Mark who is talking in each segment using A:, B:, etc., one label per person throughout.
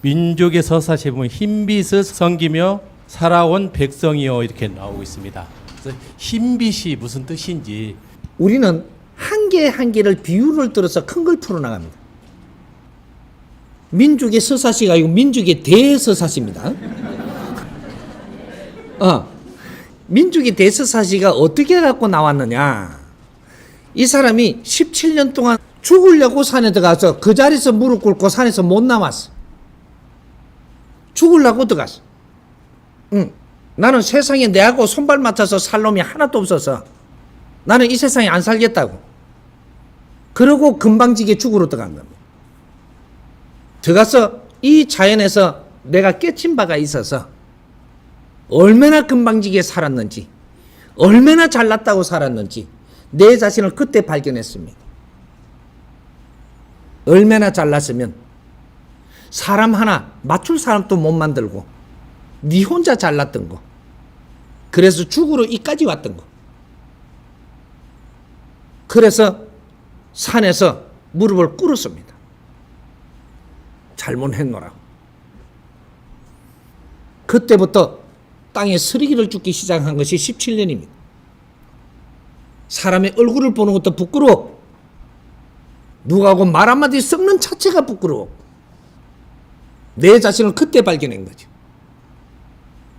A: 민족의 서사시에 보면 흰빛을 섬기며 살아온 백성이요 이렇게 나오고 있습니다. 그래서 흰빛이 무슨 뜻인지
B: 우리는 한 개 한 개를 비유를 들어서 큰 걸 풀어나갑니다. 민족의 서사시가 아니고 민족의 대서사시입니다. 민족의 대서사시가 어떻게 갖고 나왔느냐. 이 사람이 17년 동안 죽으려고 산에 들어가서 그 자리에서 무릎 꿇고 산에서 못 나왔어. 죽으려고 들어갔어. 나는 세상에 내하고 손발 맞춰서 살 놈이 하나도 없어서 나는 이 세상에 안 살겠다고. 그러고 금방지게 죽으러 들어간 겁니다. 들어가서 이 자연에서 내가 깨친 바가 있어서 얼마나 금방지게 살았는지, 얼마나 잘났다고 살았는지 내 자신을 그때 발견했습니다. 얼마나 잘났으면 사람 하나 맞출 사람도 못 만들고 네 혼자 잘났던 거, 그래서 죽으러 이까지 왔던 거, 그래서 산에서 무릎을 꿇었습니다. 잘못했노라고. 그때부터 땅에 쓰레기를 줍기 시작한 것이 17년입니다. 사람의 얼굴을 보는 것도 부끄러워. 누구하고 말 한마디 썩는 자체가 부끄러워. 내 자신을 그때 발견한 거죠.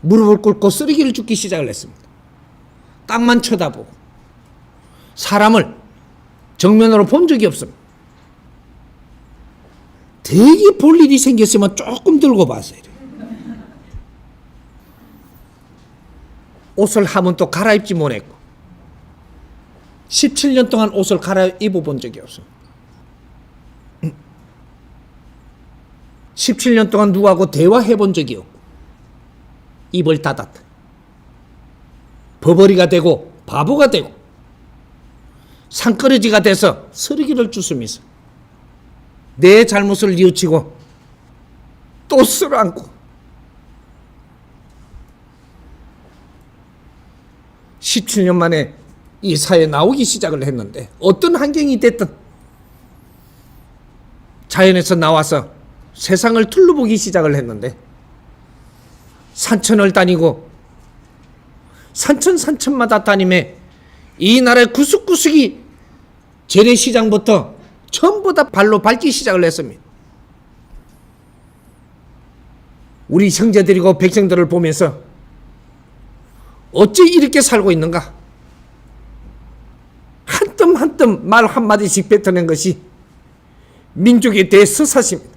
B: 무릎을 꿇고 쓰레기를 줍기 시작을 했습니다. 땅만 쳐다보고 사람을 정면으로 본 적이 없습니다. 되게 볼 일이 생겼으면 조금 들고 봤어요. 옷을 하면 또 갈아입지 못했고 17년 동안 옷을 갈아입어 본 적이 없습니다. 17년 동안 누구하고 대화해 본 적이 없고 입을 닫았다. 버버리가 되고 바보가 되고 산거러지가 돼서 쓰레기를 주스면서 내 잘못을 뉘우치고 또 쓸어안고 17년 만에 이 사회에 나오기 시작을 했는데 어떤 환경이 됐든 자연에서 나와서 세상을 둘러보기 시작을 했는데 산천을 다니고 산천마다 다니며 이 나라의 구석구석이 재래시장부터 전부 다 발로 밟기 시작을 했습니다. 우리 형제들이고 백성들을 보면서 어찌 이렇게 살고 있는가? 한 뜸 한 뜸 말 한마디씩 뱉어낸 것이 민족의 대서사시입니다.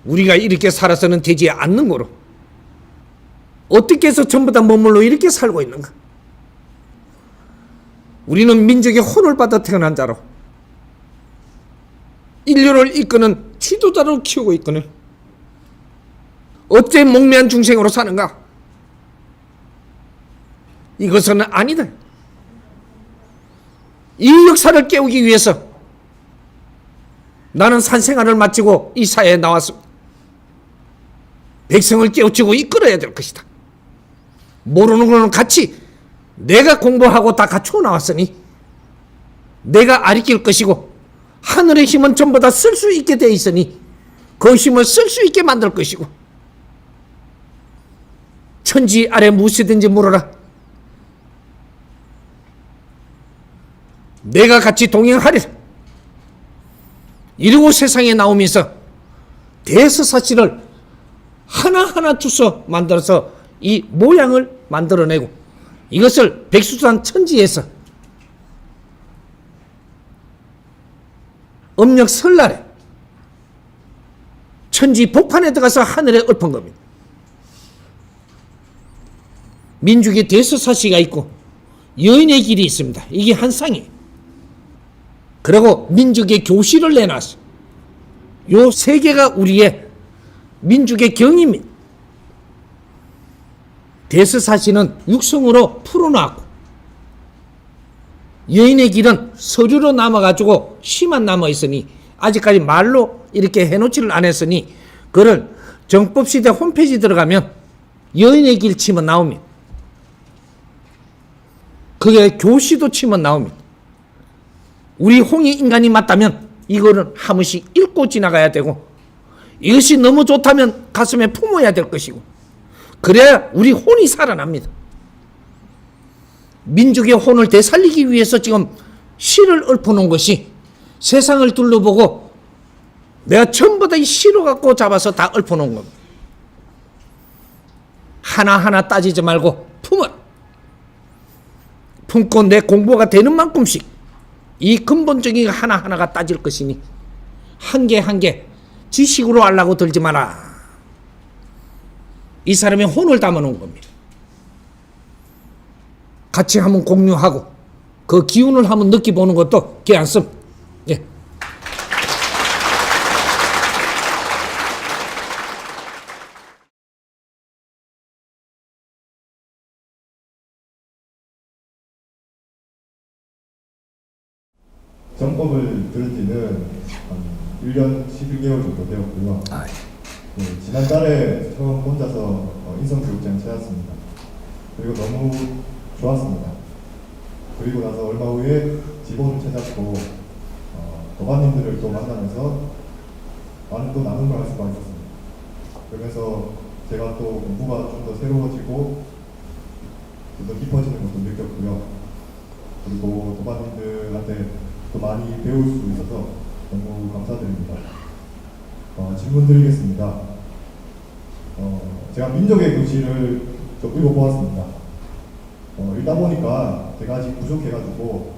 B: 우리가 이렇게 살아서는 되지 않는 거로 어떻게 해서 전부 다 머물러 이렇게 살고 있는가? 우리는 민족의 혼을 받아 태어난 자로 인류를 이끄는 지도자로 키우고 있거늘 어째 목매한 중생으로 사는가? 이것은 아니다. 이 역사를 깨우기 위해서 나는 산생활을 마치고 이 사회에 나왔습니다. 백성을 깨우치고 이끌어야 될 것이다. 모르는 거는 같이 내가 공부하고 다 갖추어 나왔으니 내가 가르칠 것이고 하늘의 힘은 전부 다 쓸 수 있게 되어 있으니 그 힘을 쓸 수 있게 만들 것이고 천지 아래 무엇이든지 물어라. 내가 같이 동행하리라. 이러고 세상에 나오면서 대서사시를 하나하나 주워 만들어서 이 모양을 만들어내고 이것을 백두산 천지에서 음력 설날에 천지 복판에 들어가서 하늘에 엎은 겁니다. 민족의 대서사시가 있고 여인의 길이 있습니다. 이게 한 쌍이에요. 그리고 민족의 교시를 내놨어. 요 세 개가 우리의 민족의 경입니다. 대서사시는 육성으로 풀어놨고 여인의 길은 서류로 남아가지고 시만 남아있으니 아직까지 말로 이렇게 해놓지를 않았으니 그걸 정법시대 홈페이지 들어가면 여인의 길 치면 나옵니다. 그게 교시도 치면 나옵니다. 우리 홍익 인간이 맞다면 이거는 한 번씩 읽고 지나가야 되고, 이것이 너무 좋다면 가슴에 품어야 될 것이고, 그래야 우리 혼이 살아납니다. 민족의 혼을 되살리기 위해서 지금 시를 읊어놓은 것이, 세상을 둘러보고 내가 전부 다 이 시로 갖고 잡아서 다 읊어놓은 겁니다. 하나하나 따지지 말고 품어라. 품고 내 공부가 되는 만큼씩 이 근본적인 하나하나가 따질 것이니 한 개 한 개 지식으로 알라고 들지 마라. 이 사람의 혼을 담아놓은 겁니다. 같이 한번 공유하고 그 기운을 한번 느껴보는 것도 괜찮습니다. 예.
C: 점검을 들은 지는 한 1년 11개월 정도 되었고요. 네, 지난달에 처음 혼자서 인성교육장 찾았습니다. 그리고 너무 좋았습니다. 그리고 나서 얼마 후에 직원을 찾았고 도반님들을 또 만나면서 많은 또 나눔을 할 수가 있었습니다. 그러면서 제가 또 공부가 좀 더 새로워지고 좀 더 깊어지는 것도 느꼈고요. 그리고 도반님들한테 또 많이 배울 수 있어서 너무 감사드립니다. 질문 드리겠습니다. 제가 민족의 교시를 좀 읽어보았습니다. 읽다 보니까 제가 아직 부족해가지고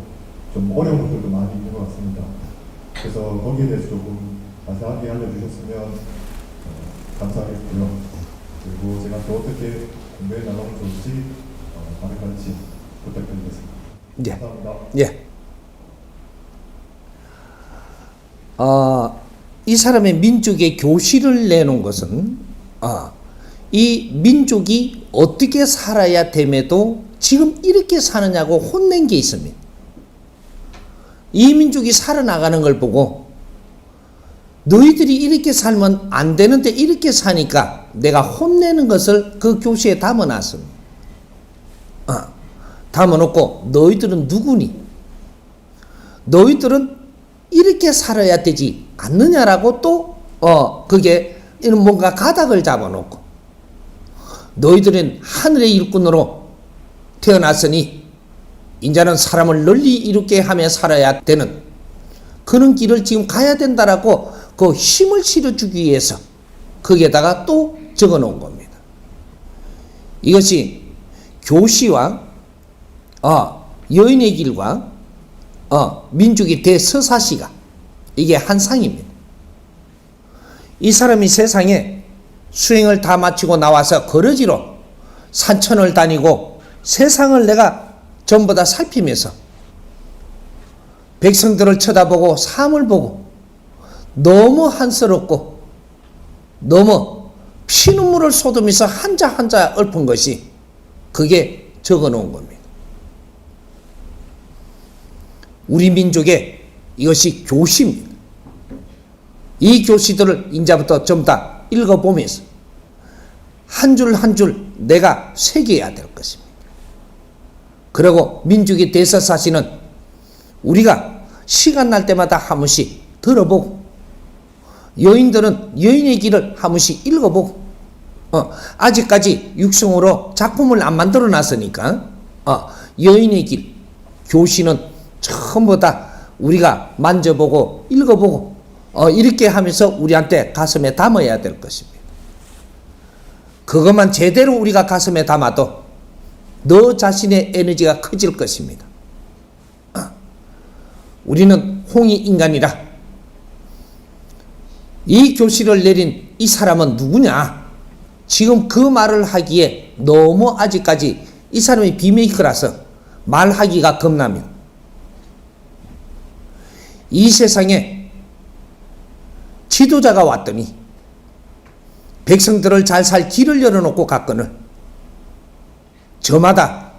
C: 좀 어려운 것들도 많이 있는 것 같습니다. 그래서 거기에 대해서 조금 자세하게 알려주셨으면 감사하겠고요. 그리고 제가 또 어떻게 공부해 나가면 좋을지 많은 가르침 부탁드리겠습니다.
B: 예.
C: 감사합니다.
B: 예. 이 사람의 민족의 교시를 내놓은 것은 이 민족이 어떻게 살아야 됨에도 지금 이렇게 사느냐고 혼낸 게 있습니다. 이 민족이 살아나가는 걸 보고 너희들이 이렇게 살면 안 되는데 이렇게 사니까 내가 혼내는 것을 그 교시에 담아놨습니다. 담아놓고 너희들은 누구니? 너희들은 이렇게 살아야 되지 않느냐라고 또 그게 뭔가 가닥을 잡아놓고 너희들은 하늘의 일꾼으로 태어났으니 이제는 사람을 널리 이롭게 하며 살아야 되는 그런 길을 지금 가야 된다라고 그 힘을 실어주기 위해서 거기에다가 또 적어놓은 겁니다. 이것이 교시와 여인의 길과 민족의 대서사시가 이게 한 상입니다. 이 사람이 세상에 수행을 다 마치고 나와서 거러지로 산천을 다니고 세상을 내가 전부 다 살피면서 백성들을 쳐다보고 삶을 보고 너무 한스럽고 너무 피눈물을 쏟으면서 한자 한자 읊은 것이 그게 적어놓은 겁니다. 우리 민족의 이것이 교시입니다. 이 교시들을 이제부터 좀 다 읽어보면서 한 줄 한 줄 내가 새겨야 될 것입니다. 그리고 민족의 대서사시는 우리가 시간 날 때마다 한 번씩 들어보고 여인들은 여인의 길을 한 번씩 읽어보고 아직까지 육성으로 작품을 안 만들어 놨으니까 여인의 길 교시는 전부 다 우리가 만져보고 읽어보고 이렇게 하면서 우리한테 가슴에 담아야 될 것입니다. 그것만 제대로 우리가 가슴에 담아도 너 자신의 에너지가 커질 것입니다. 우리는 홍익 인간이라 이 교시를 내린 이 사람은 누구냐? 지금 그 말을 하기에 너무 아직까지 이 사람이 비메이커라서 말하기가 겁납니다. 이 세상에 지도자가 왔더니 백성들을 잘 살 길을 열어놓고 갔거늘 저마다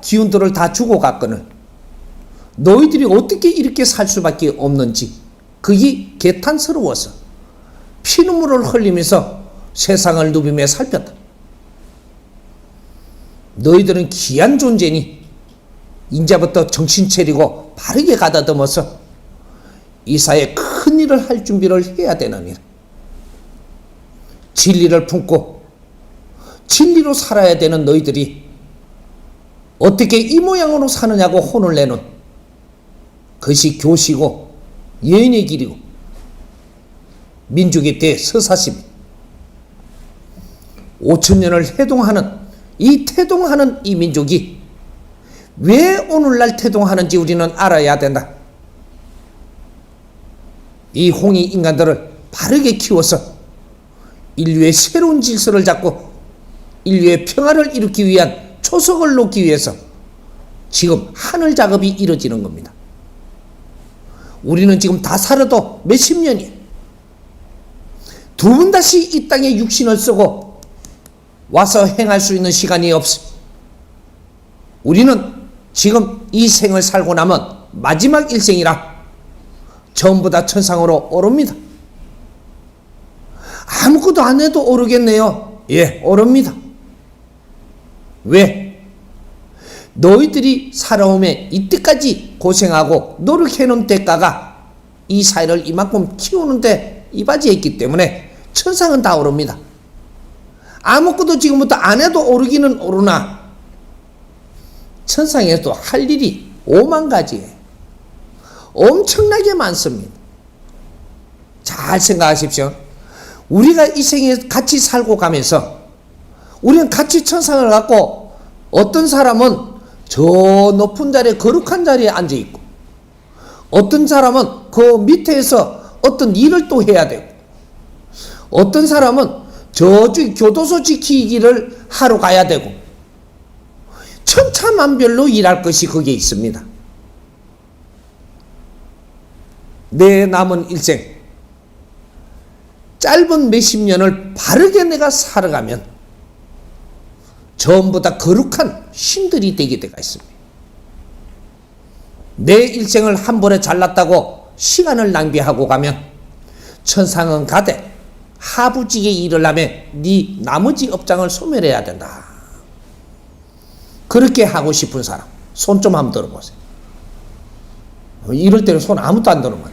B: 기운들을 다 주고 갔거늘 너희들이 어떻게 이렇게 살 수밖에 없는지 그게 개탄스러워서 피눈물을 흘리면서 세상을 누비며 살폈다. 너희들은 귀한 존재니 이제부터 정신 차리고 바르게 가다듬어서 이 사회에 큰 일을 할 준비를 해야 되느니라. 진리를 품고 진리로 살아야 되는 너희들이 어떻게 이 모양으로 사느냐고 혼을 내는 그것이 교시고 여인의 길이고 민족의 대서사심 5천년을 해동하는 이 민족이 왜 오늘날 태동하는지 우리는 알아야 된다. 이 홍이 인간들을 바르게 키워서 인류의 새로운 질서를 잡고 인류의 평화를 이루기 위한 초석을 놓기 위해서 지금 하늘 작업이 이루어지는 겁니다. 우리는 지금 다 살아도 몇십 년이에요. 두 번 다시 이 땅에 육신을 쓰고 와서 행할 수 있는 시간이 없어. 우리는 지금 이 생을 살고 나면 마지막 일생이라 전부 다 천상으로 오릅니다. 아무것도 안 해도 오르겠네요. 예, 오릅니다. 왜? 너희들이 살아오며 이때까지 고생하고 노력해놓은 대가가 이 사회를 이만큼 키우는데 이바지했기 때문에 천상은 다 오릅니다. 아무것도 지금부터 안 해도 오르기는 오르나 천상에도 할 일이 5만 가지예요. 엄청나게 많습니다. 잘 생각하십시오. 우리가 이 생에 같이 살고 가면서 우리는 같이 천상을 갖고 어떤 사람은 저 높은 자리에 거룩한 자리에 앉아 있고 어떤 사람은 그 밑에서 어떤 일을 또 해야 되고 어떤 사람은 저쪽 교도소 지키기를 하러 가야 되고 천차만별로 일할 것이 거기에 있습니다. 내 남은 일생 짧은 몇십 년을 바르게 내가 살아가면 전부 다 거룩한 신들이 되게 되어 있습니다. 내 일생을 한 번에 잘났다고 시간을 낭비하고 가면 천상은 가되 하부지게 일을 하면 네 나머지 업장을 소멸해야 된다. 그렇게 하고 싶은 사람 손 좀 한번 들어보세요. 이럴 때는 손 아무도 안 들어만.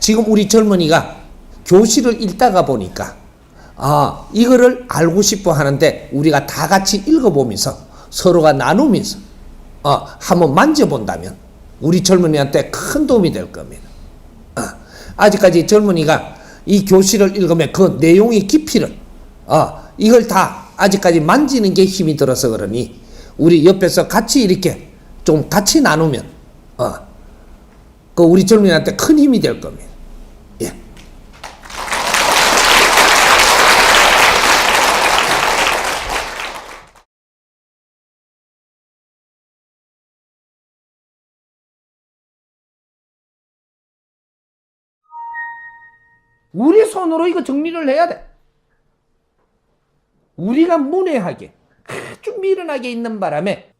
B: 지금 우리 젊은이가 교실을 읽다가 보니까 이거를 알고 싶어 하는데 우리가 다 같이 읽어보면서 서로가 나누면서 한번 만져본다면 우리 젊은이한테 큰 도움이 될 겁니다. 아직까지 젊은이가 이 교실을 읽으면 그 내용의 깊이를 이걸 다 아직까지 만지는 게 힘이 들어서 그러니 우리 옆에서 같이 이렇게 좀 같이 나누면 그 우리 젊은이한테 큰 힘이 될 겁니다. 예. 우리 손으로 이거 정리를 해야 돼. 우리가 문외하게 아주 미련하게 있는 바람에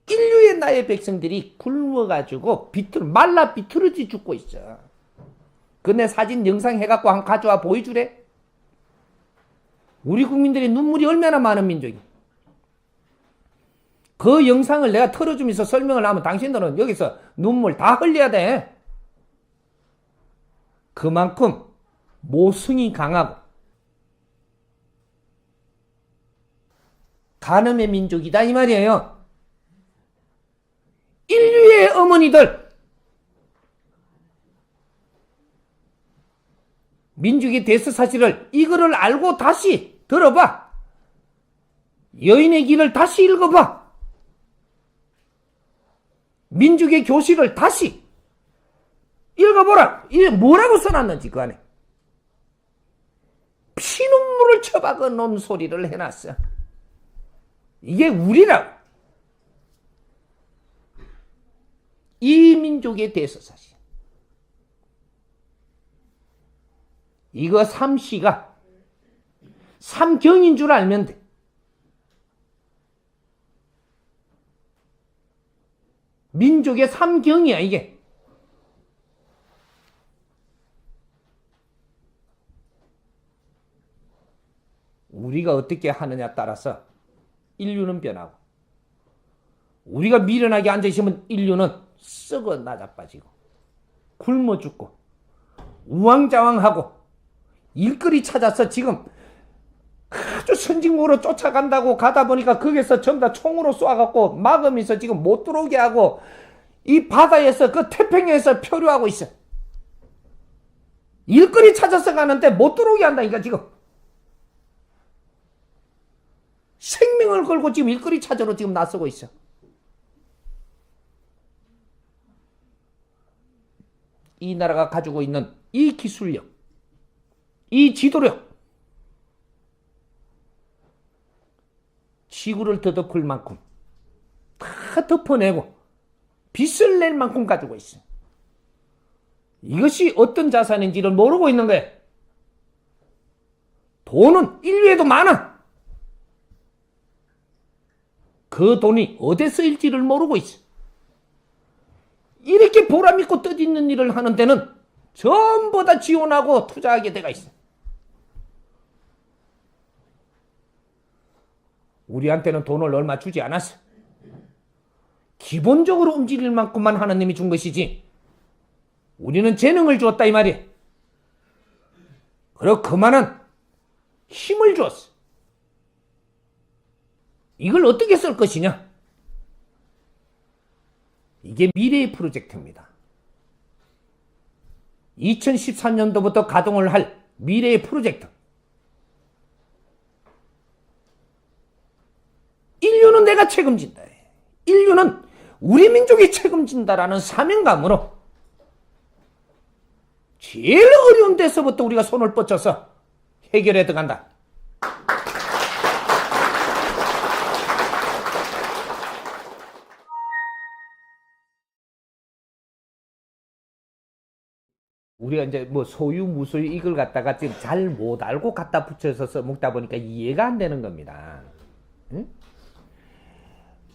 B: 인류의 나의 백성들이 굶어가지고 말라 비틀어지 죽고 있어. 근데 사진 영상 해갖고 한 가져와 보여주래. 우리 국민들의 눈물이 얼마나 많은 민족이. 그 영상을 내가 틀어주면서 설명을 하면 당신들은 여기서 눈물 다 흘려야 돼. 그만큼 모성이 강하고 간음의 민족이다 이 말이에요. 인류의 어머니들 민족의 대서사실을 이거를 알고 다시 들어봐. 여인의 길을 다시 읽어봐. 민족의 교실을 다시 읽어보라. 이게 뭐라고 써놨는지 그 안에 피눈물을 쳐박아 놓은 소리를 해놨어. 이게 우리라고. 이 민족의 대서사실. 이거 삼시가 삼경인 줄 알면 돼. 민족의 삼경이야 이게. 우리가 어떻게 하느냐 따라서 인류는 변하고, 우리가 미련하게 앉아있으면 인류는 썩어 낮아빠지고 굶어 죽고 우왕좌왕하고 일거리 찾아서 지금 아주 선진국으로 쫓아간다고 가다 보니까 거기서 전부 다 총으로 쏴갖고 막으면서 지금 못 들어오게 하고 이 바다에서 그 태평양에서 표류하고 있어. 일거리 찾아서 가는데 못 들어오게 한다니까 지금. 생명을 걸고 지금 일거리 찾으러 지금 나서고 있어. 이 나라가 가지고 있는 이 기술력, 이 지도력, 지구를 더덮을 만큼 다 덮어내고 빚을 낼 만큼 가지고 있어. 이것이 어떤 자산인지를 모르고 있는 거야. 돈은 인류에도 많아. 그 돈이 어디에 쓰일지를 모르고 있어. 이렇게 보람있고 뜻있는 일을 하는 데는 전부 다 지원하고 투자하게 돼가 있어. 우리한테는 돈을 얼마 주지 않았어. 기본적으로 움직일 만큼만 하나님이 준 것이지 우리는 재능을 주었다 이 말이야. 그리고 그만한 힘을 주었어. 이걸 어떻게 쓸 것이냐? 이게 미래의 프로젝트입니다. 2013년도부터 가동을 할 미래의 프로젝트. 인류는 내가 책임진다. 인류는 우리 민족이 책임진다라는 사명감으로 제일 어려운 데서부터 우리가 손을 뻗쳐서 해결해 들어간다. 우리가 이제 뭐 소유 무소유 이걸 갖다가 지금 잘 못 알고 갖다 붙여서 써먹다 보니까 이해가 안 되는 겁니다. 응?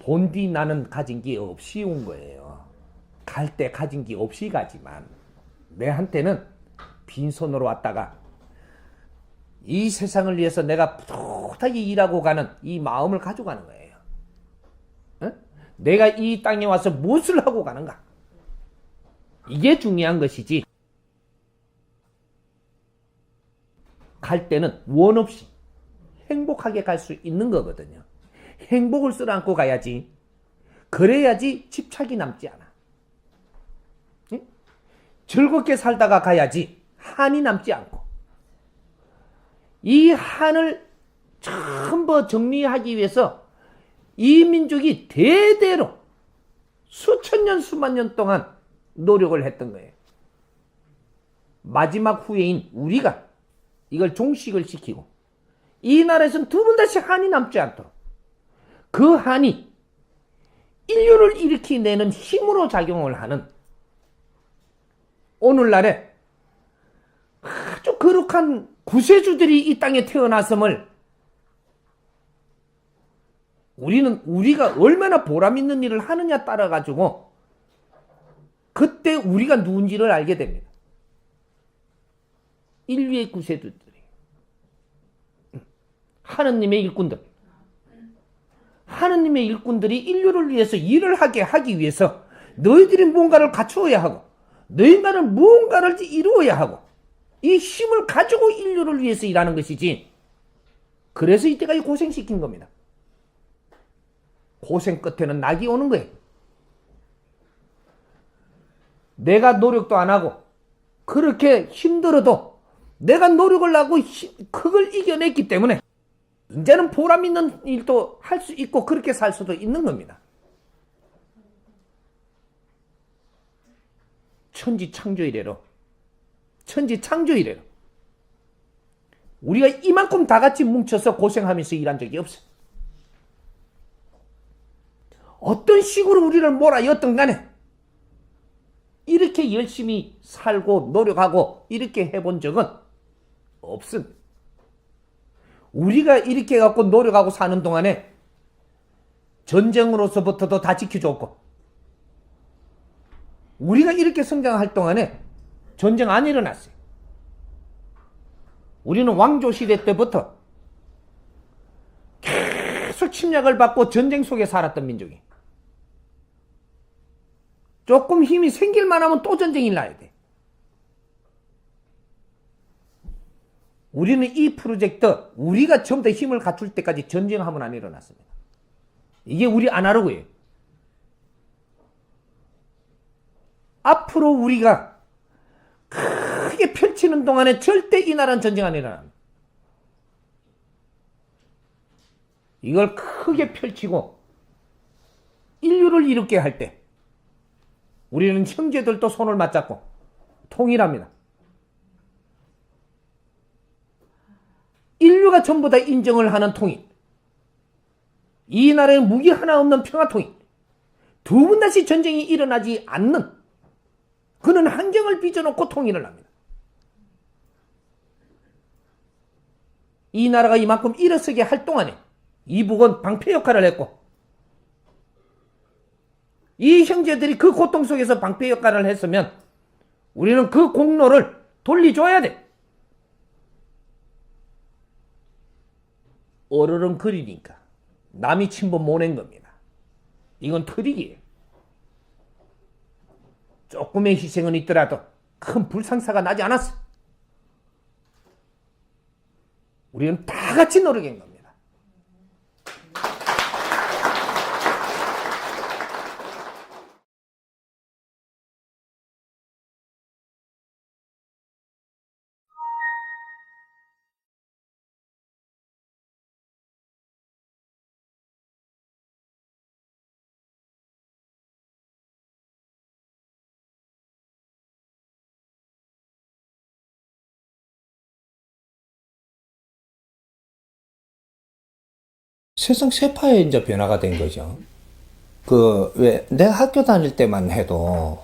B: 본디 나는 가진 게 없이 온 거예요. 갈 때 가진 게 없이 가지만 내한테는 빈손으로 왔다가 이 세상을 위해서 내가 푸듯하게 일하고 가는 이 마음을 가져가는 거예요. 응? 내가 이 땅에 와서 무엇을 하고 가는가? 이게 중요한 것이지. 갈 때는 원 없이 행복하게 갈 수 있는 거거든요. 행복을 쓸어안고 가야지. 그래야지 집착이 남지 않아. 응? 즐겁게 살다가 가야지 한이 남지 않고. 이 한을 전부 정리하기 위해서 이 민족이 대대로 수천 년 수만 년 동안 노력을 했던 거예요. 마지막 후예인 우리가 이걸 종식을 시키고 이 나라에서는 두 번 다시 한이 남지 않도록 그 한이 인류를 일으키내는 힘으로 작용을 하는 오늘날에 아주 거룩한 구세주들이 이 땅에 태어났음을 우리가 얼마나 보람 있는 일을 하느냐 따라 가지고 그때 우리가 누군지를 알게 됩니다. 인류의 구세주들이 하느님의 일꾼들, 하느님의 일꾼들이 인류를 위해서 일을 하기 위해서 너희들이 뭔가를 갖추어야 하고 너희들은 무언가를 이루어야 하고 이 힘을 가지고 인류를 위해서 일하는 것이지. 그래서 이때까지 고생시킨 겁니다. 고생 끝에는 낙이 오는 거예요. 내가 노력도 안 하고 그렇게 힘들어도 내가 노력을 하고 그걸 이겨냈기 때문에 이제는 보람 있는 일도 할 수 있고 그렇게 살 수도 있는 겁니다. 천지 창조 이래로 우리가 이만큼 다 같이 뭉쳐서 고생하면서 일한 적이 없어. 어떤 식으로 우리를 몰아였던 간에 이렇게 열심히 살고 노력하고 이렇게 해본 적은 없음. 우리가 이렇게 해갖고 노력하고 사는 동안에 전쟁으로서부터도 다 지켜줬고 우리가 이렇게 성장할 동안에 전쟁 안 일어났어요. 우리는 왕조 시대 때부터 계속 침략을 받고 전쟁 속에 살았던 민족이. 조금 힘이 생길만 하면 또 전쟁이 나야 돼. 우리는 이 프로젝트, 우리가 전부 다 힘을 갖출 때까지 전쟁하면 안 일어났습니다. 이게 우리 아날로그예요. 앞으로 우리가 크게 펼치는 동안에 절대 이 나라는 전쟁 안 일어납니다. 이걸 크게 펼치고 인류를 일으키게 할 때 우리는 형제들도 손을 맞잡고 통일합니다. 인류가 전부 다 인정을 하는 통일. 이 나라에 무기 하나 없는 평화 통일. 두 번 다시 전쟁이 일어나지 않는 그는 환경을 빚어놓고 통일을 합니다. 이 나라가 이만큼 일어서게 할 동안에 이북은 방패 역할을 했고 이 형제들이 그 고통 속에서 방패 역할을 했으면 우리는 그 공로를 돌려줘야 돼. 얼얼은 그리니까 남이 침범 못 낸 겁니다. 이건 트릭이에요. 조금의 희생은 있더라도 큰 불상사가 나지 않았어. 우리는 다 같이 노력한 겁니다.
D: 세상 세파에 이제 변화가 된 거죠. 왜, 내가 학교 다닐 때만 해도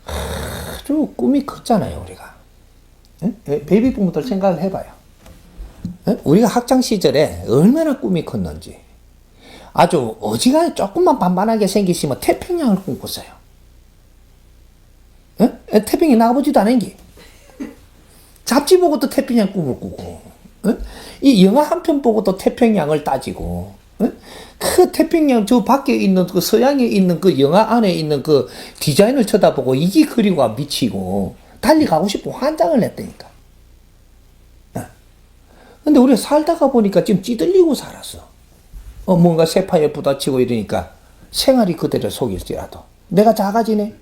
D: 아주 꿈이 컸잖아요, 우리가. 응? 베이비 부모들 생각을 해봐요. 응? 우리가 학창 시절에 얼마나 꿈이 컸는지. 아주 어지간히 조금만 반반하게 생기시면 태평양을 꿈꿨어요. 응? 태평양 나가보지도 않은 게. 잡지 보고도 태평양 꿈을 꾸고. 응? 이 영화 한 편 보고도 태평양을 따지고, 응? 그 태평양 저 밖에 있는 그 서양에 있는 그 영화 안에 있는 그 디자인을 쳐다보고 이게 그리고 미치고 달리가고 싶고 환장을 했다니까. 응? 근데 우리가 살다가 보니까 지금 찌들리고 살았어. 뭔가 세파에 부딪히고 이러니까 생활이 그대로 속일지라도 내가 작아지네.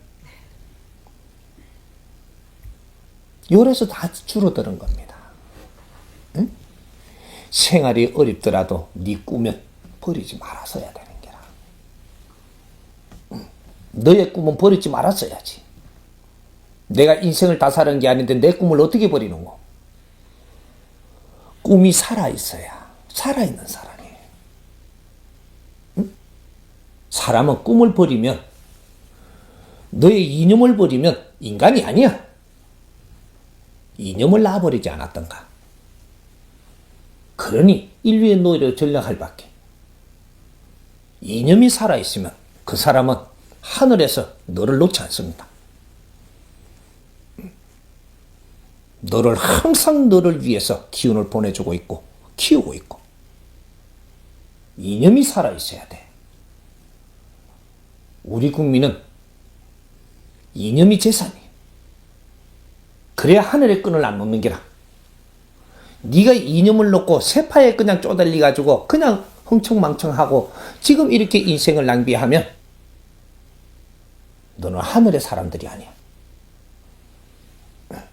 D: 요래서 다 줄어드는 겁니다. 응? 생활이 어렵더라도 네 꿈은 버리지 말았어야 되는 게라. 응. 너의 꿈은 버리지 말았어야지. 내가 인생을 다 사는 게 아닌데 내 꿈을 어떻게 버리는 거? 꿈이 살아있어야 살아있는 사람이에요. 응? 사람은 꿈을 버리면 너의 이념을 버리면 인간이 아니야. 이념을 놔버리지 않았던가. 그러니 인류의 노예로 전락할 밖에. 이념이 살아있으면 그 사람은 하늘에서 너를 놓지 않습니다. 너를 항상 너를 위해서 기운을 보내주고 있고 키우고 있고. 이념이 살아있어야 돼. 우리 국민은 이념이 재산이에요. 그래야 하늘의 끈을 안 놓는 게라. 네가 이념을 놓고 세파에 그냥 쪼달리 가지고 그냥 흥청망청하고 지금 이렇게 인생을 낭비하면 너는 하늘의 사람들이 아니야.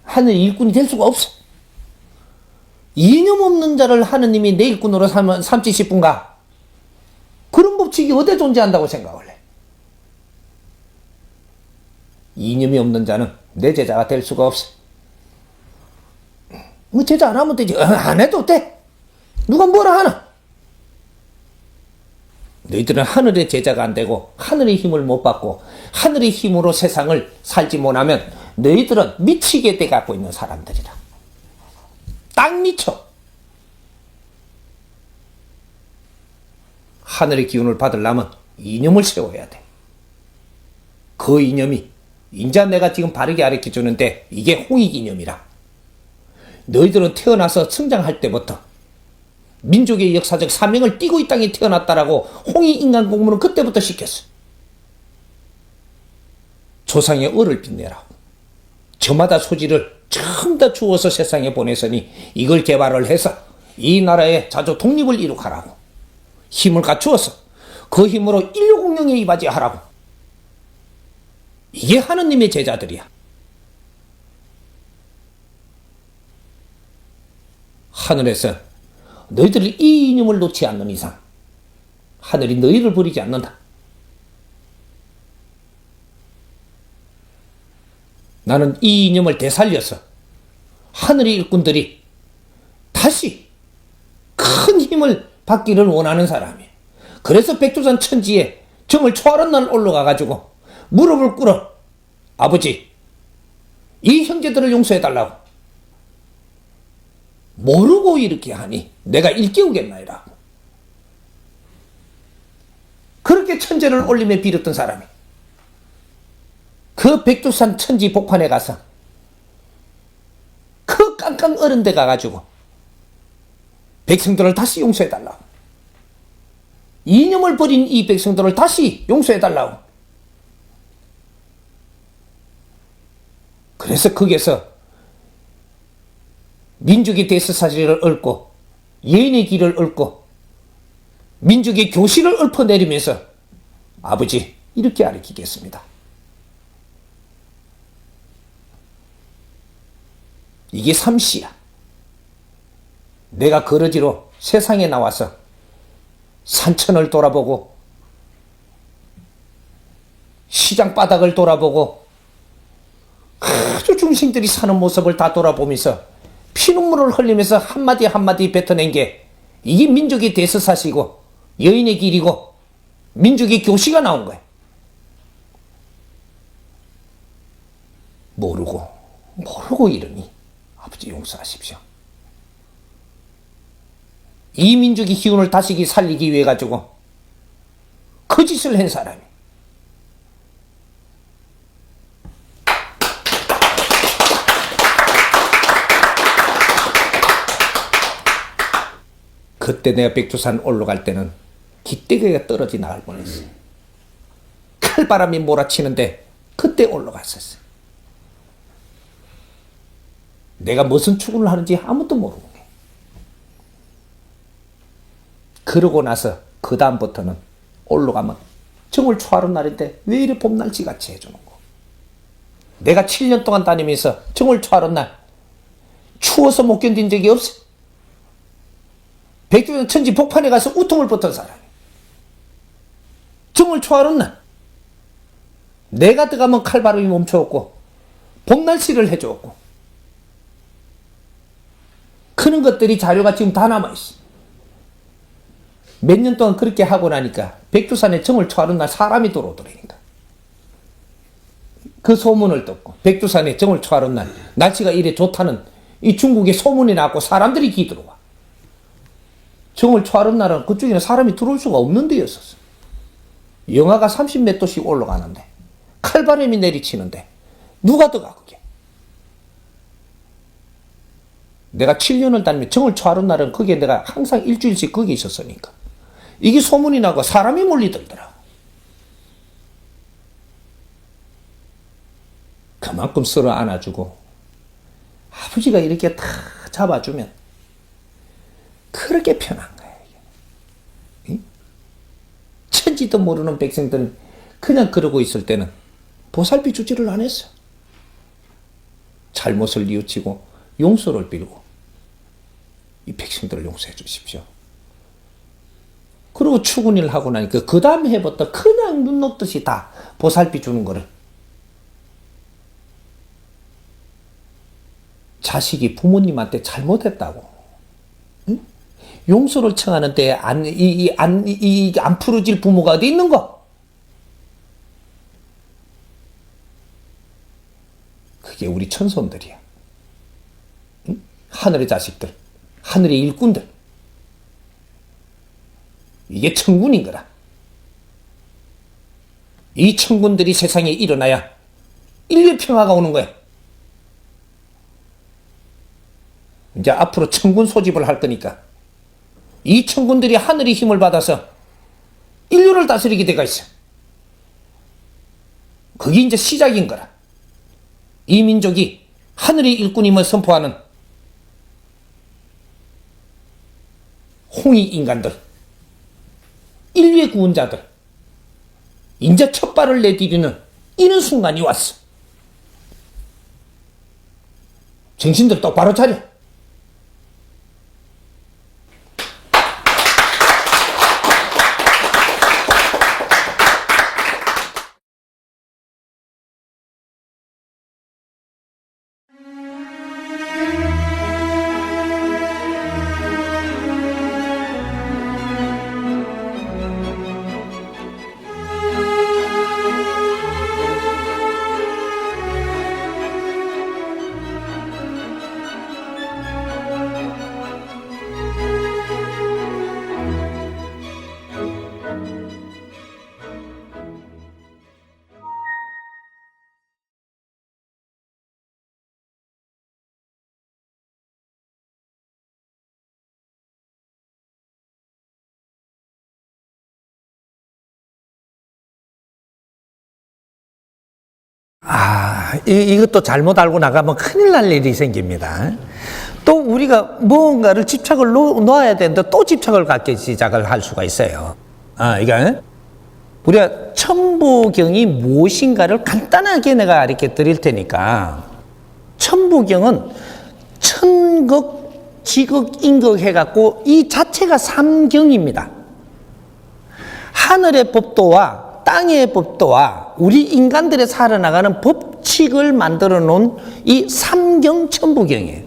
D: 하늘의 일꾼이 될 수가 없어. 이념 없는 자를 하느님이 내 일꾼으로 삼지 싶은가? 그런 법칙이 어디에 존재한다고 생각을 해? 이념이 없는 자는 내 제자가 될 수가 없어. 뭐 제자 안 하면 되지. 안 해도 돼. 누가 뭐라 하나? 너희들은 하늘의 제자가 안 되고 하늘의 힘을 못 받고 하늘의 힘으로 세상을 살지 못하면 너희들은 미치게 돼 갖고 있는 사람들이라. 딱 미쳐. 하늘의 기운을 받으려면 이념을 세워야 돼. 그 이념이 인자 내가 지금 바르게 가르쳐 주는데 이게 홍익 이념이라. 너희들은 태어나서 성장할 때부터 민족의 역사적 사명을 띠고 이 땅에 태어났다라고 홍익인간 공문은 그때부터 시켰어. 조상의 얼을 빛내라고. 저마다 소지를 전부 다 주어서 세상에 보내서니 이걸 개발을 해서 이 나라의 자조 독립을 이룩하라고. 힘을 갖추어서 그 힘으로 인류 공영에 이바지하라고. 이게 하느님의 제자들이야. 하늘에서 너희들이 이 이념을 놓지 않는 이상 하늘이 너희를 버리지 않는다. 나는 이 이념을 되살려서 하늘의 일꾼들이 다시 큰 힘을 받기를 원하는 사람이에요. 그래서 백두산 천지에 정을 초하는 날 올라가가지고 무릎을 꿇어 아버지 이 형제들을 용서해달라고. 모르고 이렇게 하니 내가 일깨우겠나이라고. 그렇게 천재를 올림에 빌었던 사람이 그 백두산 천지 복판에 가서 그 깡깡 얼은 데 가가지고 백성들을 다시 용서해달라고. 이념을 버린 이 백성들을 다시 용서해달라고. 그래서 거기에서 민족의 대서사실을 읊고 예인의 길을 읊고 민족의 교실을 읊어내리면서 아버지 이렇게 가르치겠습니다. 이게 삼시야. 내가 거러지로 세상에 나와서 산천을 돌아보고 시장 바닥을 돌아보고 아주 중생들이 사는 모습을 다 돌아보면서 피눈물을 흘리면서 한마디 한마디 뱉어낸 게 이게 민족의 대서사시고 여인의 길이고 민족의 교시가 나온 거예요. 모르고 이러니 아버지 용서하십시오. 이 민족의 기운을 다시 살리기 위해 가지고 그 짓을 한 사람이. 그때 내가 백두산 올라갈 때는 기대기가 떨어지 나갈 뻔했어요. 칼바람이 몰아치는데 그때 올라갔었어요. 내가 무슨 추구를 하는지 아무도 모르고. 그러고 나서 그 다음부터는 올라가면 정월 초하루 날인데 왜 이래 봄날씨 같이 해주는 거. 내가 7년 동안 다니면서 정월 초하루 날 추워서 못 견딘 적이 없어. 백두산 천지 복판에 가서 우통을 벗던 사람이. 정월 초하루 날 내가 들어가면 칼바람이 멈춰왔고 봄날씨를 해주었고 그런 것들이 자료가 지금 다 남아있어. 몇 년 동안 그렇게 하고 나니까 백두산에 정월 초하루 날 사람이 들어오더라니까. 그 소문을 듣고 백두산에 정월 초하루 날 날씨가 이래 좋다는 이 중국에 소문이 나고 사람들이 기들어와. 정월 초하루 날은 그쪽에는 사람이 들어올 수가 없는 데였었어. 영하가 30몇 도씩 올라가는데 칼바람이 내리치는데 누가 들어가 그게. 내가 7년을 다니면 정월 초하루 날은 거기에 내가 항상 일주일씩 거기 있었으니까 이게 소문이 나고 사람이 몰리들더라고. 그만큼 서로 안아주고 아버지가 이렇게 다 잡아주면 그렇게 편한 거야. 응? 천지도 모르는 백성들은 그냥 그러고 있을 때는 보살피 주지를 안 했어. 잘못을 뉘우치고 용서를 빌고 이 백성들을 용서해 주십시오. 그리고 추구니를 하고 나니까 그 다음 해부터 그냥 눈 녹듯이 다 보살피 주는 거를. 자식이 부모님한테 잘못했다고 응? 용서를 청하는데 안 풀어질 부모가 어디 있는 거? 그게 우리 천손들이야. 응? 하늘의 자식들, 하늘의 일꾼들. 이게 천군인 거라. 이 천군들이 세상에 일어나야 인류 평화가 오는 거야. 이제 앞으로 천군 소집을 할 거니까 이 천군들이 하늘의 힘을 받아서 인류를 다스리게 되어 있어. 그게 이제 시작인 거라. 이 민족이 하늘의 일꾼임을 선포하는 홍익 인간들, 인류의 구원자들, 이제 첫 발을 내디디는 이런 순간이 왔어. 정신들 똑바로 차려. 이것도 잘못 알고 나가면 큰일 날 일이 생깁니다. 또 우리가 무언가를 집착을 놓아야 되는데 또 집착을 갖기 시작을 할 수가 있어요. 그러니까 우리가 천부경이 무엇인가를 간단하게 내가 이렇게 드릴 테니까, 천부경은 천극, 지극, 인극 해갖고 이 자체가 삼경입니다. 하늘의 법도와 땅의 법도와 우리 인간들의 살아나가는 법칙을 만들어 놓은 이 삼경천부경이에요.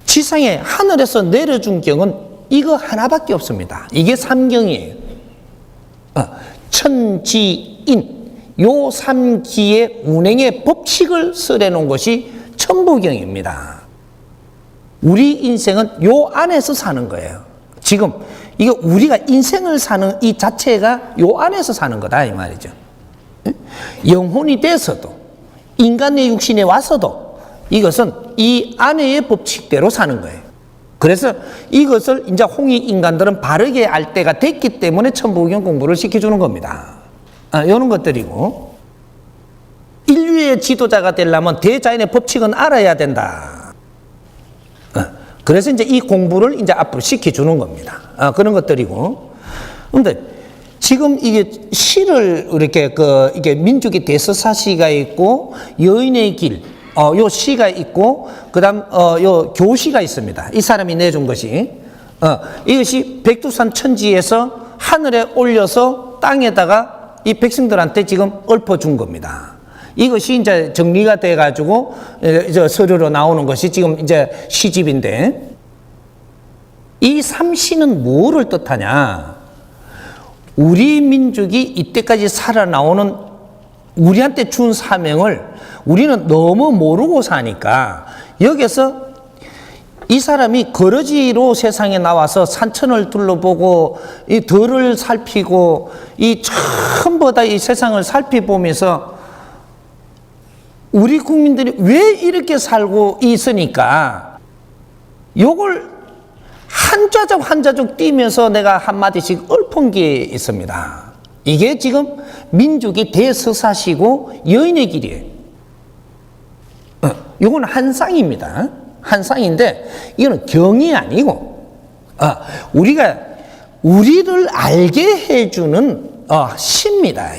D: 지상에 하늘에서 내려준 경은 이거 하나밖에 없습니다. 이게 삼경이에요. 천지인 요 삼기의 운행의 법칙을 쓰려 놓은 것이 천부경입니다. 우리 인생은 요 안에서 사는 거예요. 지금 이거 우리가 인생을 사는 이 자체가 요 안에서 사는 거다 이 말이죠. 영혼이 돼서도 인간의 육신에 와서도 이것은 이 안에의 법칙대로 사는 거예요. 그래서 이것을 이제 홍익 인간들은 바르게 알 때가 됐기 때문에 천부경 공부를 시켜주는 겁니다. 이런 것들이고, 인류의 지도자가 되려면 대자연의 법칙은 알아야 된다. 그래서 이제 이 공부를 이제 앞으로 시켜주는 겁니다. 그런 것들이고. 근데 지금 이게 시를 이렇게 이게 민족의 대서사시가 있고, 여인의 길, 요 시가 있고, 그 다음, 요 교시가 있습니다. 이 사람이 내준 것이. 이것이 백두산 천지에서 하늘에 올려서 땅에다가 이 백성들한테 지금 읊어준 겁니다. 이것이 이제 정리가 돼가지고 이제 서류로 나오는 것이 지금 이제 시집인데, 이 삼시는 뭐를 뜻하냐? 우리 민족이 이때까지 살아나오는 우리한테 준 사명을 우리는 너무 모르고 사니까, 여기서 이 사람이 거러지로 세상에 나와서 산천을 둘러보고 이 들을 살피고 이 전부 다 이 세상을 살피보면서 우리 국민들이 왜 이렇게 살고 있으니까 요걸 한자적 한자적 띄면서 내가 한마디씩 읊은 게 있습니다. 이게 지금 민족의 대서사시고 여인의 길이에요. 요건 한 쌍입니다. 한 쌍인데 이거는 경이 아니고 우리가 우리를 알게 해주는 시입니다.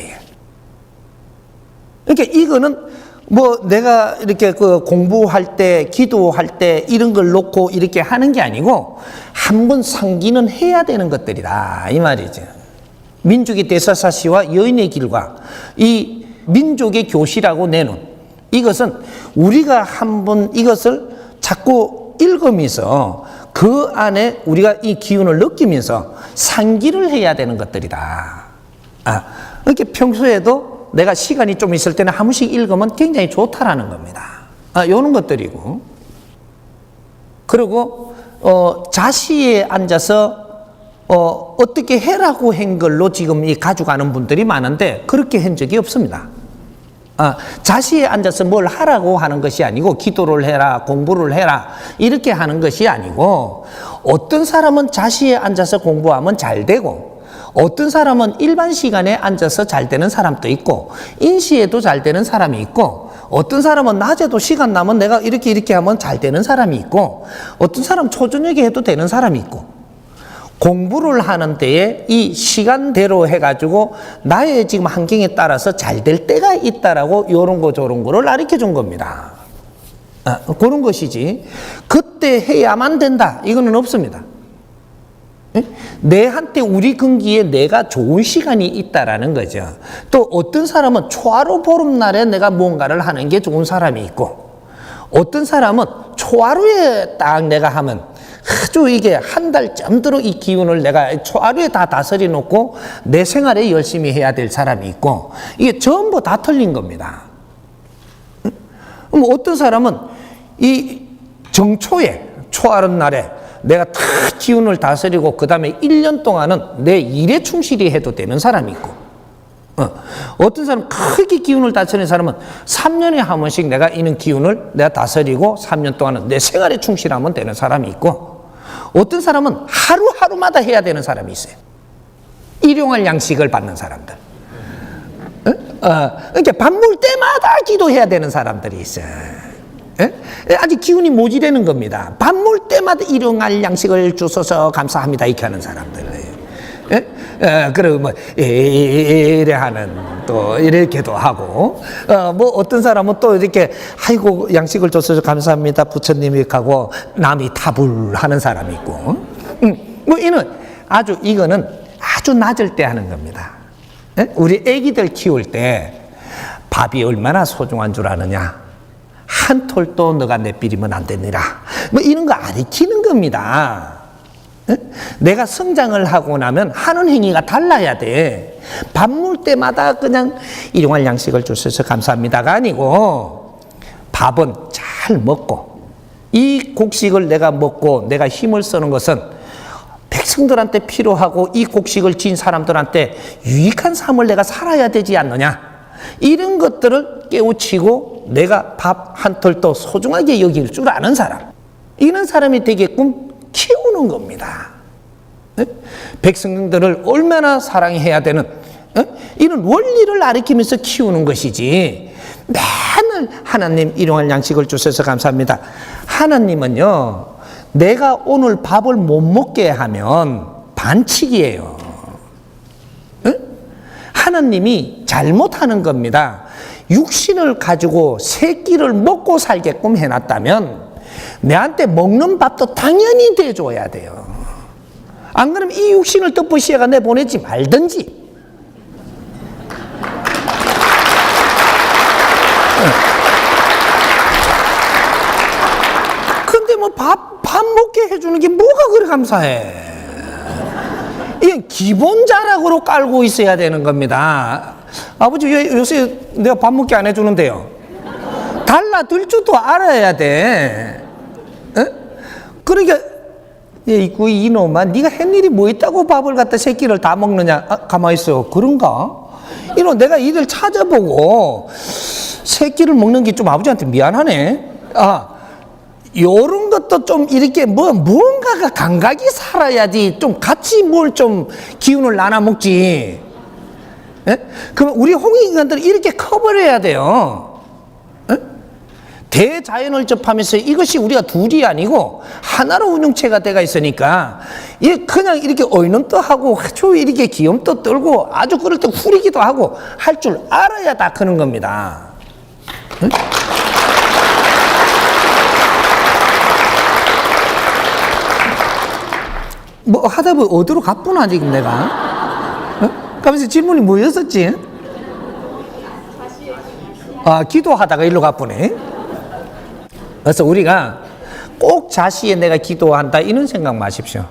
D: 그러니까 이거는 뭐 내가 이렇게 공부할 때 기도할 때 이런 걸 놓고 이렇게 하는 게 아니고 한번 상기는 해야 되는 것들이다 이 말이죠. 민족의 대서사시와 여인의 길과 이 민족의 교시라고 내놓은 이것은 우리가 한번 이것을 자꾸 읽으면서 그 안에 우리가 이 기운을 느끼면서 상기를 해야 되는 것들이다. 이렇게 평소에도 내가 시간이 좀 있을 때는 한 번씩 읽으면 굉장히 좋다라는 겁니다. 이런 것들이고, 그리고 자시에 앉아서 어떻게 해라고 한 걸로 지금 이 가져가는 분들이 많은데 그렇게 한 적이 없습니다. 자시에 앉아서 뭘 하라고 하는 것이 아니고 기도를 해라, 공부를 해라 이렇게 하는 것이 아니고 어떤 사람은 자시에 앉아서 공부하면 잘 되고 어떤 사람은 일반 시간에 앉아서 잘 되는 사람도 있고 인시에도 잘 되는 사람이 있고 어떤 사람은 낮에도 시간 나면 내가 이렇게 하면 잘 되는 사람이 있고 어떤 사람은 초저녁에 해도 되는 사람이 있고 공부를 하는 때에 이 시간대로 해가지고 나의 지금 환경에 따라서 잘 될 때가 있다라고 요런 거 저런 거를 가르쳐 준 겁니다. 그런 것이지 그때 해야만 된다 이거는 없습니다. 내한테 우리 근기에 내가 좋은 시간이 있다라는 거죠. 또 어떤 사람은 초하루 보름날에 내가 뭔가를 하는 게 좋은 사람이 있고 어떤 사람은 초하루에 딱 내가 하면 아주 이게 한 달 정도로 이 기운을 내가 초하루에 다 다스려 놓고 내 생활에 열심히 해야 될 사람이 있고 이게 전부 다 틀린 겁니다. 그럼 어떤 사람은 이 정초에 초하루 날에 내가 다 기운을 다스리고 그 다음에 1년 동안은 내 일에 충실히 해도 되는 사람이 있고 어떤 사람 크게 기운을 다스리는 사람은 3년에 한 번씩 내가 이는 기운을 내가 다스리고 3년 동안은 내 생활에 충실하면 되는 사람이 있고 어떤 사람은 하루하루마다 해야 되는 사람이 있어요. 일용할 양식을 받는 사람들. 그러니까 밥 먹을 때마다 기도해야 되는 사람들이 있어요. 아직 기운이 모자라는 겁니다. 밥 먹을 때마다 일용할 양식을 주셔서 감사합니다 이렇게 하는 사람들. 그리고 뭐 이래 하는 또 이렇게도 하고 뭐 어떤 사람은 또 이렇게 아이고 양식을 줘서 감사합니다 부처님이 하고 남이 탑을 하는 사람이 있고 뭐 이거는 아주 낮을 때 하는 겁니다. 우리 애기들 키울 때 밥이 얼마나 소중한 줄 아느냐 한 톨도 너가 내비리면 안 되니라 뭐 이런 거 가르치는 겁니다. 내가 성장을 하고 나면 하는 행위가 달라야 돼. 밥 먹을 때마다 그냥 일용할 양식을 주셔서 감사합니다가 아니고 밥은 잘 먹고 이 곡식을 내가 먹고 내가 힘을 쓰는 것은 백성들한테 필요하고 이 곡식을 지은 사람들한테 유익한 삶을 내가 살아야 되지 않느냐 이런 것들을 깨우치고 내가 밥 한 톨도 소중하게 여길 줄 아는 사람 이런 사람이 되게끔 키우는 겁니다. 백성들을 얼마나 사랑해야 되는 이런 원리를 가르치면서 키우는 것이지 맨날 하나님 일용할 양식을 주셔서 감사합니다. 하나님은요 내가 오늘 밥을 못 먹게 하면 반칙이에요. 하나님이 잘못하는 겁니다. 육신을 가지고 새끼를 먹고 살게끔 해놨다면 내한테 먹는 밥도 당연히 대줘야 돼요. 안 그러면 이 육신을 떡부시에가 내보내지 말든지. 근데 뭐 밥 먹게 해주는 게 뭐가 그래 감사해. 이게 기본 자락으로 깔고 있어야 되는 겁니다. 아버지 요새 내가 밥 먹게 안 해주는데요. 달라들 줄도 알아야 돼. 그러니까 이놈아 네가 할 일이 뭐 있다고 밥을 갖다 새끼를 다 먹느냐. 가만히 있어. 그런가? 이런 내가 이를 찾아보고 새끼를 먹는 게 좀 아버지한테 미안하네. 요런 것도 좀 이렇게 뭔가가 감각이 살아야지 좀 같이 뭘 좀 기운을 나눠 먹지. 그럼 우리 홍익인간들은 이렇게 커버려야 돼요. 대자연을 접하면서 이것이 우리가 둘이 아니고 하나로 운영체가 돼가 있으니까 그냥 이렇게 어이놈도 하고 아주 이렇게 귀염도 떨고 아주 그럴 때 후리기도 하고 할 줄 알아야 다 크는 겁니다. 뭐 하다 보면 어디로 갔구나 지금 내가. 가면서 질문이 뭐였었지? 기도하다가 일로 갔구네. 그래서 우리가 꼭 자시에 내가 기도한다 이런 생각 마십시오.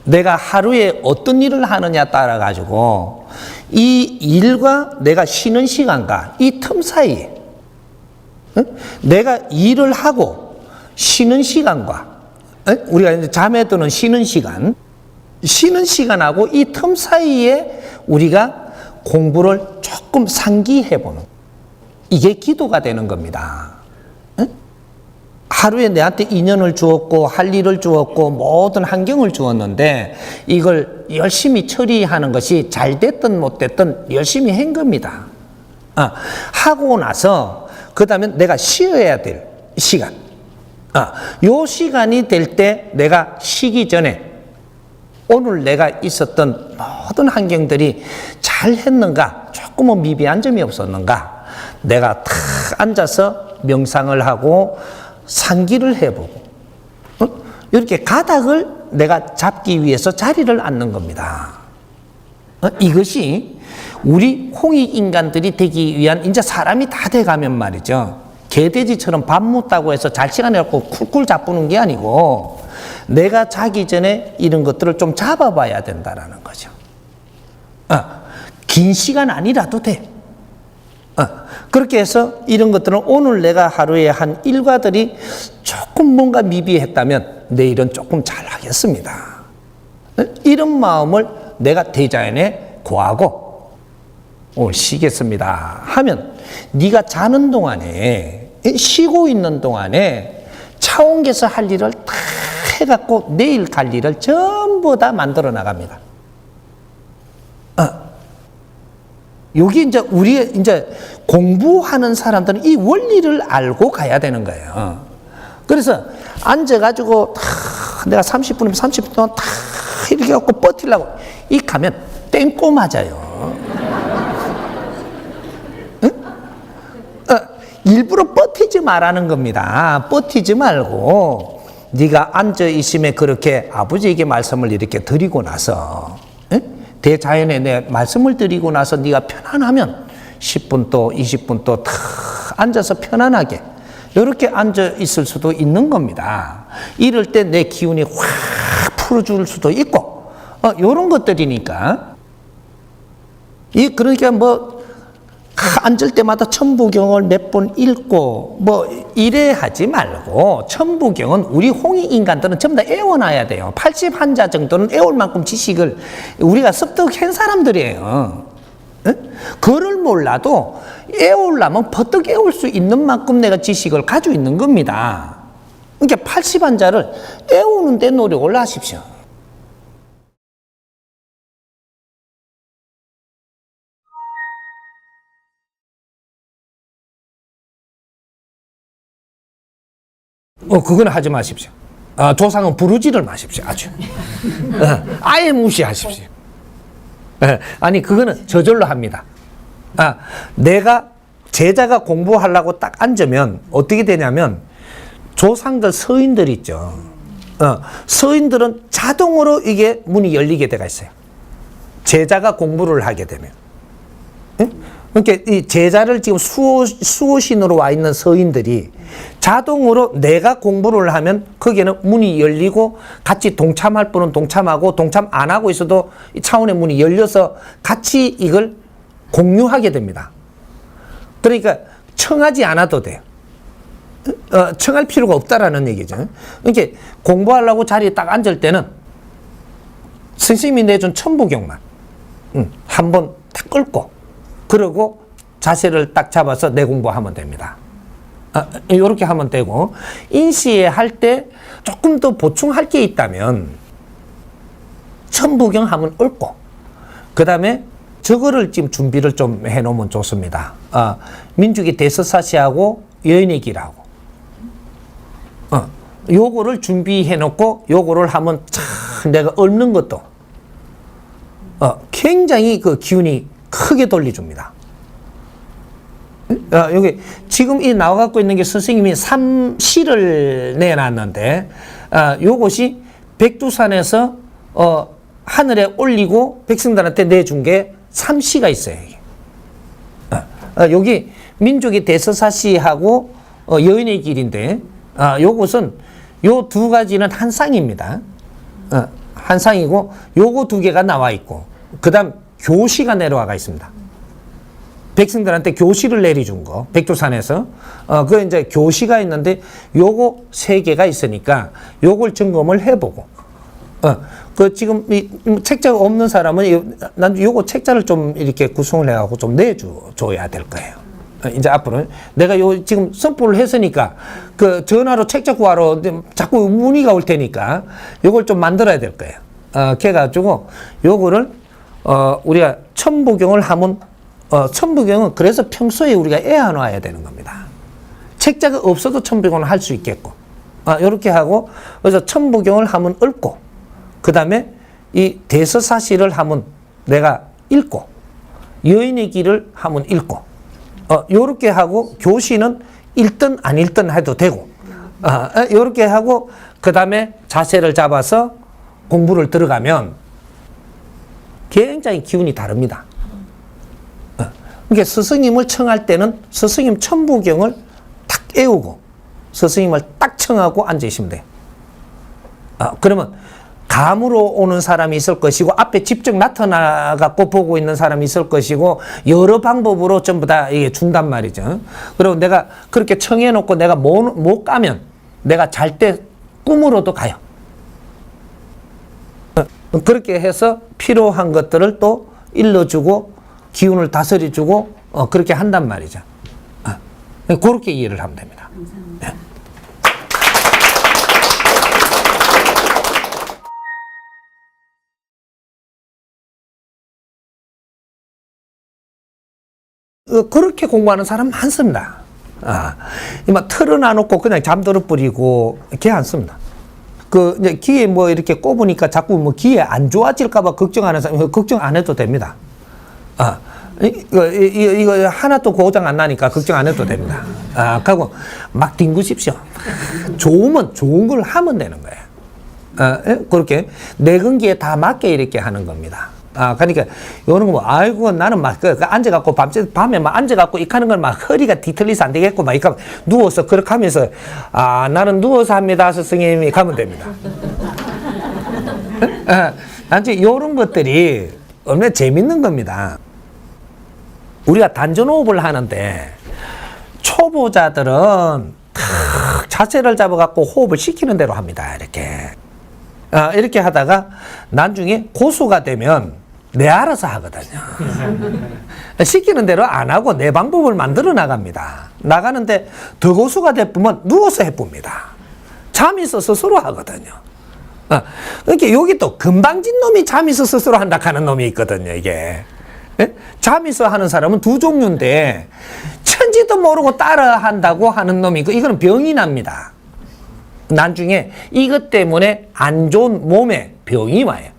D: 내가 하루에 어떤 일을 하느냐 따라 가지고 이 일과 내가 쉬는 시간과 이 틈 사이에 내가 일을 하고 쉬는 시간과 우리가 이제 잠에 드는 쉬는 시간하고 이 틈 사이에 우리가 공부를 조금 상기해 보는 이게 기도가 되는 겁니다. 응? 하루에 내한테 인연을 주었고 할 일을 주었고 모든 환경을 주었는데 이걸 열심히 처리하는 것이 잘 됐든 못 됐든 열심히 한 겁니다. 하고 나서 그 다음에 내가 쉬어야 될 시간, 요 시간이 될 때 내가 쉬기 전에 오늘 내가 있었던 모든 환경들이 잘 했는가, 조금은 미비한 점이 없었는가, 내가 탁 앉아서 명상을 하고 상기를 해보고 이렇게 가닥을 내가 잡기 위해서 자리를 앉는 겁니다. 이것이 우리 홍익 인간들이 되기 위한 이제 사람이 다 돼가면 말이죠. 개돼지처럼 밥 묻다고 해서 잘 시간에 갖고 쿨쿨 잡부는 게 아니고 내가 자기 전에 이런 것들을 좀 잡아봐야 된다라는 거죠. 긴 시간 아니라도 돼. 그렇게 해서 이런 것들은 오늘 내가 하루에 한 일과들이 조금 뭔가 미비했다면 내일은 조금 잘 하겠습니다. 이런 마음을 내가 대자연에 구하고 쉬겠습니다 하면 네가 자는 동안에, 쉬고 있는 동안에 차원께서 할 일을 다 해갖고 내일 갈 일을 전부 다 만들어 나갑니다. 여기 이제 우리 이제 공부하는 사람들은 이 원리를 알고 가야 되는 거예요. 그래서 앉아가지고 내가 30분이면 30분 동안 다 이렇게 갖고 버티려고 이 가면 땡꼬 맞아요. 응? 일부러 버티지 말라는 겁니다. 버티지 말고 네가 앉아 있음에 그렇게 아버지에게 말씀을 이렇게 드리고 나서 대자연에 내 말씀을 드리고 나서 네가 편안하면 10분 또 20분 또 탁 앉아서 편안하게 이렇게 앉아 있을 수도 있는 겁니다. 이럴 때 내 기운이 확 풀어줄 수도 있고 이런 것들이니까 그러니까 뭐 앉을 때마다 천부경을 몇 번 읽고 뭐 이래 하지 말고 천부경은 우리 홍익 인간들은 전부 다 애워놔야 돼요. 80환자 정도는 애울 만큼 지식을 우리가 습득한 사람들이에요. 그걸 몰라도 애우려면 버뜩 애울 수 있는 만큼 내가 지식을 가지고 있는 겁니다. 그러니까 80환자를 애우는 데 노력을 하십시오. 그건 하지 마십시오. 조상은 부르지를 마십시오. 아주. 아예 무시하십시오. 아니, 그거는 저절로 합니다. 내가, 제자가 공부하려고 딱 앉으면 어떻게 되냐면, 조상들, 서인들 있죠. 서인들은 자동으로 이게 문이 열리게 돼가 있어요. 제자가 공부를 하게 되면. 그러니까 이 제자를 지금 수호신으로 와 있는 서인들이 자동으로 내가 공부를 하면 거기에는 문이 열리고 같이 동참할 분은 동참하고 동참 안 하고 있어도 이 차원의 문이 열려서 같이 이걸 공유하게 됩니다. 그러니까 청하지 않아도 돼요. 청할 필요가 없다라는 얘기죠. 그러니까 공부하려고 자리에 딱 앉을 때는 선생님이 내준 천부경만 한번 딱 끌고 그리고 자세를 딱 잡아서 내 공부하면 됩니다. 이렇게 하면 되고, 인시에 할 때 조금 더 보충할 게 있다면 천부경 하면 옳고, 그 다음에 저거를 지금 준비를 좀 해놓으면 좋습니다. 민주기 대서사시하고 여인의 길하고 요거를 준비해놓고 요거를 하면 참 내가 얻는 것도 굉장히 그 기운이 크게 돌려줍니다. 여기 지금 이 나와갖고 있는 게 선생님이 삼시를 내놨는데 요것이 백두산에서 하늘에 올리고 백성들한테 내준 게 삼시가 있어요. 여기 민족의 대서사시하고 여인의 길인데 요것은 요 두 가지는 한 쌍입니다. 한 쌍이고 요거 두 개가 나와 있고 그 다음 교시가 내려와가 있습니다. 백성들한테 교시를 내려준 거, 백두산에서. 그 이제 교시가 있는데 요거 세 개가 있으니까 요걸 점검을 해보고. 그 지금 이 책자가 없는 사람은 난 요거 책자를 좀 이렇게 구성을 해가지고 좀 내줘야 될 거예요. 이제 앞으로 내가 요 지금 선포를 했으니까 그 전화로 책 잡고 하러 자꾸 문의가 올 테니까 요걸 좀 만들어야 될 거예요. 그래가지고 요거를 우리가 천부경을 하면 천부경은 그래서 평소에 우리가 애워놔야 되는 겁니다. 책자가 없어도 천부경을 할 수 있겠고 요렇게 하고 그래서 천부경을 하면 읊고 그 다음에 이 대서사시를 하면 내가 읽고 여인의 길을 하면 읽고 요렇게 하고 교시는 읽든 안 읽든 해도 되고 요렇게 하고 그 다음에 자세를 잡아서 공부를 굉장히 기운이 다릅니다. 그러니까 스승님을 청할 때는 스승님 천부경을 딱 애우고 스승님을 딱 청하고 앉으시면 돼요. 그러면 감으로 오는 사람이 있을 것이고 앞에 직접 나타나갖고 보고 있는 사람이 있을 것이고 여러 방법으로 전부 다 이게 준단 말이죠. 그리고 내가 그렇게 청해놓고 내가 못 가면 내가 잘 때 꿈으로도 가요. 그렇게 해서 필요한 것들을 또 일러주고 기운을 다스려주고 그렇게 한단 말이죠. 그렇게 이해를 하면 됩니다.
E: 감사합니다.
D: 그렇게 공부하는 사람 많습니다. 막 틀어놔놓고 그냥 잠들어 버리고 그게 않습니다. 그 이제 귀에 뭐 이렇게 꼽으니까 자꾸 뭐 귀에 안 좋아질까봐 걱정하는 사람 걱정 안 해도 됩니다. 이거 하나도 고장 안 나니까 걱정 안 해도 됩니다. 하고 막 뒹구십시오. 좋으면 좋은 걸 하면 되는 거예요. 그렇게 내근기에 다 맞게 이렇게 하는 겁니다. 그러니까 요런 거 뭐 아이고 나는 막 앉아갖고 밤에 막 앉아갖고 이 하는 걸 막 허리가 뒤틀리서 안 되겠고 막 이까 누워서 그렇게 하면서 나는 누워서 합니다 스승님이 가면 됩니다. 단지 요런 것들이 얼마나 재밌는 겁니다. 우리가 단전호흡을 하는데 초보자들은 자세를 잡아갖고 호흡을 시키는 대로 합니다. 이렇게 하다가 나중에 고수가 되면 내 알아서 하거든요. 시키는 대로 안 하고 내 방법을 만들어 나갑니다. 나가는데 더 고수가 되면 누워서 해봅니다. 잠이 있어 스스로 하거든요. 그러니까 여기 또 금방진 놈이 잠이 있어 스스로 한다 하는 놈이 있거든요. 이게 잠이 있어 하는 사람은 두 종류인데 천지도 모르고 따라 한다고 하는 놈이 있고 이거는 병이 납니다. 나중에 이것 때문에 안 좋은 몸에 병이 와요.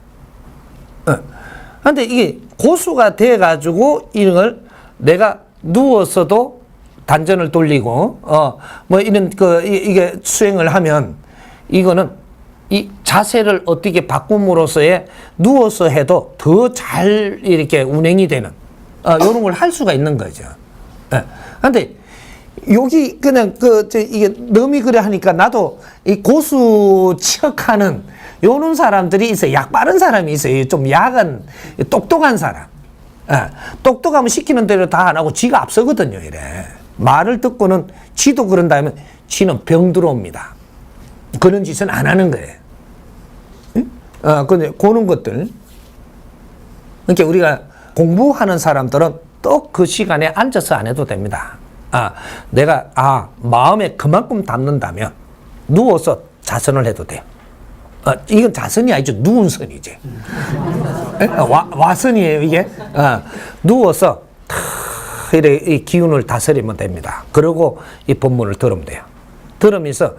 D: 근데 이게 고수가 돼가지고 이런 걸 내가 누워서도 단전을 돌리고, 뭐 이런 이게 수행을 하면 이거는 이 자세를 어떻게 바꿈으로써의 누워서 해도 더 잘 이렇게 운행이 되는, 요런 걸 할 수가 있는 거죠. 근데 여기 그냥 이게 너미 그래 하니까 나도 이 고수 척하는 요런 사람들이 있어요. 약 바른 사람이 있어요. 좀 약은 똑똑한 사람. 똑똑하면 시키는 대로 다 안 하고 지가 앞서거든요. 이래. 말을 듣고는 지도 그런다 하면 지는 병 들어옵니다. 그런 짓은 안 하는 거예요. 근데 그런 것들. 그러니까 우리가 공부하는 사람들은 또 그 시간에 앉아서 안 해도 됩니다. 내가 마음에 그만큼 담는다면 누워서 자선을 해도 돼요. 이건 자선이 아니죠. 누운 선이지. 와선이에요, 이게. 누워서 이래 이 기운을 다스리면 됩니다. 그리고 이 법문을 들으면 돼요. 들으면서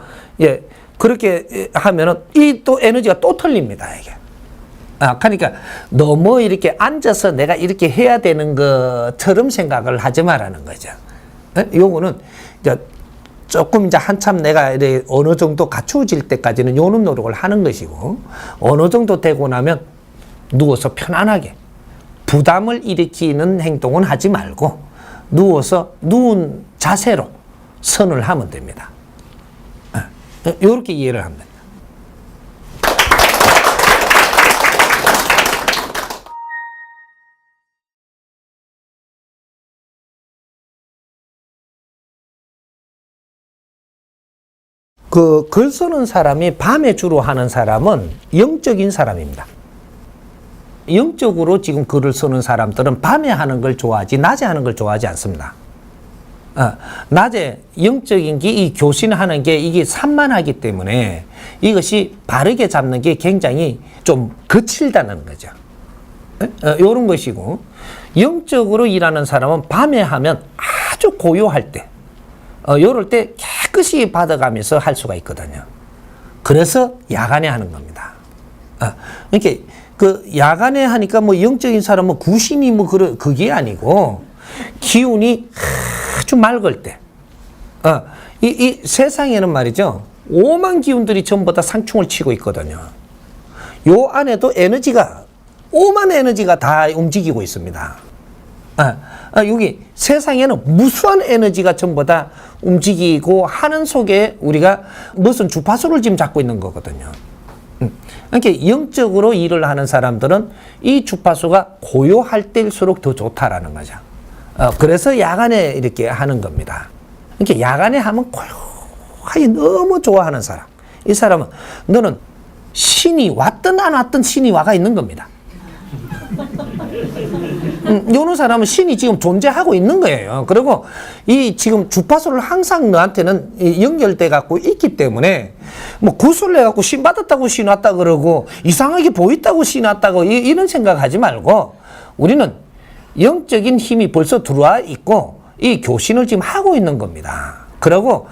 D: 그렇게 하면은 이 또 에너지가 또 틀립니다, 이게. 그러니까 너무 이렇게 앉아서 내가 이렇게 해야 되는 것처럼 생각을 하지 말라는 거죠. 요거는 이제 조금 이제 한참 내가 이렇게 어느 정도 갖추어질 때까지는 요런 노력을 하는 것이고, 어느 정도 되고 나면 누워서 편안하게 부담을 일으키는 행동은 하지 말고 누워서 누운 자세로 선을 하면 됩니다. 요렇게 이해를 합니다. 글 쓰는 사람이 밤에 주로 하는 사람은 영적인 사람입니다. 영적으로 지금 글을 쓰는 사람들은 밤에 하는 걸 좋아하지 낮에 하는 걸 좋아하지 않습니다. 낮에 영적인 게 이 교신하는 게 이게 산만하기 때문에 이것이 바르게 잡는 게 굉장히 좀 거칠다는 거죠. 요런 것이고, 영적으로 일하는 사람은 밤에 하면 아주 고요할 때, 요럴 때 깨끗이 받아가면서 할 수가 있거든요. 그래서 야간에 하는 겁니다. 그러니까 그 야간에 하니까 뭐 영적인 사람은 구심이 뭐 그게 아니고 기운이 아주 맑을 때, 이 세상에는 말이죠, 오만 기운들이 전부 다 상충을 치고 있거든요. 요 안에도 에너지가, 오만 에너지가 다 움직이고 있습니다. 여기 세상에는 무수한 에너지가 전부 다 움직이고 하는 속에 우리가 무슨 주파수를 지금 잡고 있는 거거든요. 그러니까 영적으로 일을 하는 사람들은 이 주파수가 고요할 때일수록 더 좋다라는 거죠. 그래서 야간에 이렇게 하는 겁니다. 그러니까 야간에 하면 고요하게 너무 좋아하는 사람, 이 사람은 너는 신이 왔든 안 왔든 신이 와가 있는 겁니다. 이런 사람은 신이 지금 존재하고 있는 거예요. 그리고 이 지금 주파수를 항상 너한테는 연결돼 갖고 있기 때문에 뭐 구슬 내 갖고 신 받았다고 신 왔다 그러고 이상하게 보였다고 신 왔다고 이런 생각하지 말고, 우리는 영적인 힘이 벌써 들어와 있고 이 교신을 지금 하고 있는 겁니다. 그리고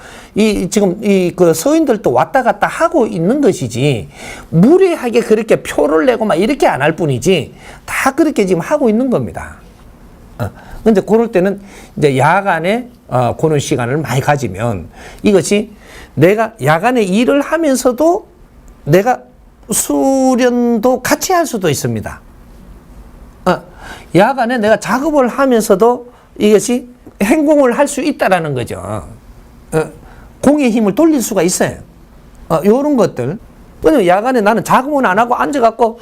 D: 지금 그 서인들도 왔다 갔다 하고 있는 것이지, 무리하게 그렇게 표를 내고 막 이렇게 안 할 뿐이지, 다 그렇게 지금 하고 있는 겁니다. 근데 그럴 때는 이제 야간에 그런 시간을 많이 가지면 이것이 내가 야간에 일을 하면서도 내가 수련도 같이 할 수도 있습니다. 야간에 내가 작업을 하면서도 이것이 행공을 할 수 있다라는 거죠. 공의 힘을 돌릴 수가 있어요. 요런 것들. 왜냐면 야간에 나는 작업은 안 하고 앉아갖고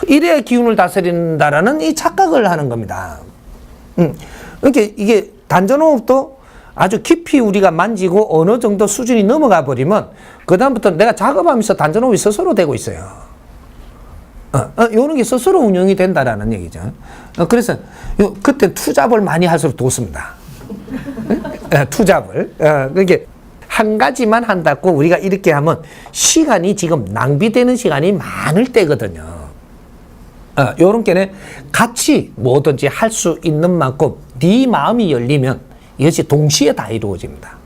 D: 이래야 기운을 다스린다라는 이 착각을 하는 겁니다. 그러니까 이게 단전호흡도 아주 깊이 우리가 만지고 어느 정도 수준이 넘어가 버리면 그다음부터 내가 작업하면서 단전호흡이 스스로 되고 있어요. 요런 게 스스로 운영이 된다라는 얘기죠. 그래서 그때 투잡을 많이 할수록 좋습니다. 투잡을. 그러니까 한 가지만 한다고 우리가 이렇게 하면 시간이 지금 낭비되는 시간이 많을 때거든요. 요런 게는 같이 뭐든지 할 수 있는 만큼 네 마음이 열리면 이것이 동시에 다 이루어집니다.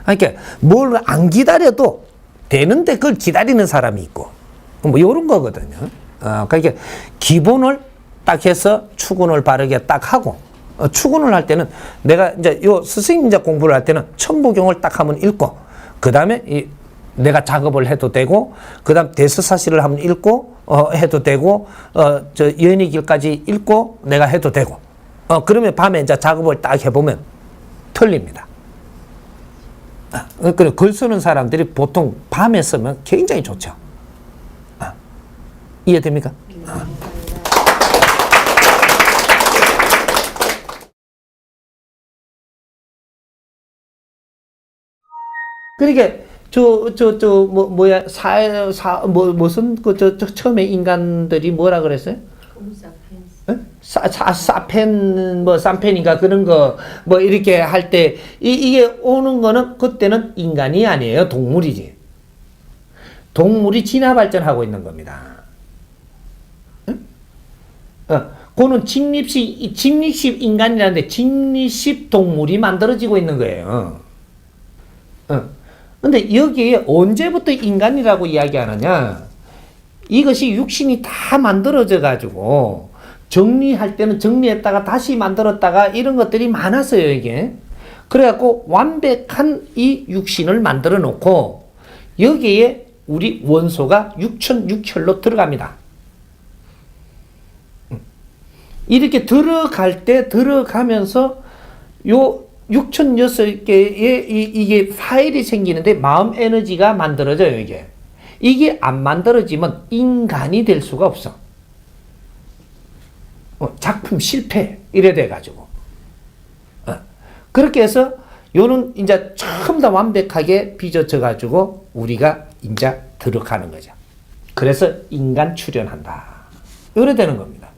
D: 그러니까 뭘 안 기다려도 되는데 그걸 기다리는 사람이 있고 뭐 요런 거거든요. 그러니까 기본을 딱 해서 추근을 바르게 딱 하고, 추근을 할 때는 내가 이제 요 스승님 이제 공부를 할 때는 천부경을 딱 한번 읽고, 그 다음에 내가 작업을 해도 되고, 그 다음 대서사시를 한번 읽고, 해도 되고, 저 연희길까지 읽고 내가 해도 되고, 그러면 밤에 이제 작업을 딱 해보면 틀립니다. 그래, 글 쓰는 사람들이 보통 밤에 쓰면 굉장히 좋죠. 이해됩니까? 그러니까 무슨 처음에 인간들이 뭐라 그랬어요? 사펜인가 그런 거 뭐 이렇게 할 때 이게 오는 거는 그때는 인간이 아니에요. 동물이지. 동물이 진화 발전하고 있는 겁니다. 그거는 직립식 인간이라는데 직립식 동물이 만들어지고 있는 거예요. 근데 여기에 언제부터 인간이라고 이야기하느냐? 이것이 육신이 다 만들어져 가지고 정리할 때는 정리했다가 다시 만들었다가 이런 것들이 많았어요, 이게. 그래갖고 완벽한 이 육신을 만들어 놓고 여기에 우리 원소가 육천육혈로 들어갑니다. 이렇게 들어가면서 요 6,006개의 이게 파일이 생기는데 마음 에너지가 만들어져요, 이게. 이게 안 만들어지면 인간이 될 수가 없어. 작품 실패, 이래 돼가지고. 그렇게 해서 요는 이제 처음 다 완벽하게 빚어져가지고 우리가 이제 들어가는 거죠. 그래서 인간 출연한다. 이래 되는 겁니다.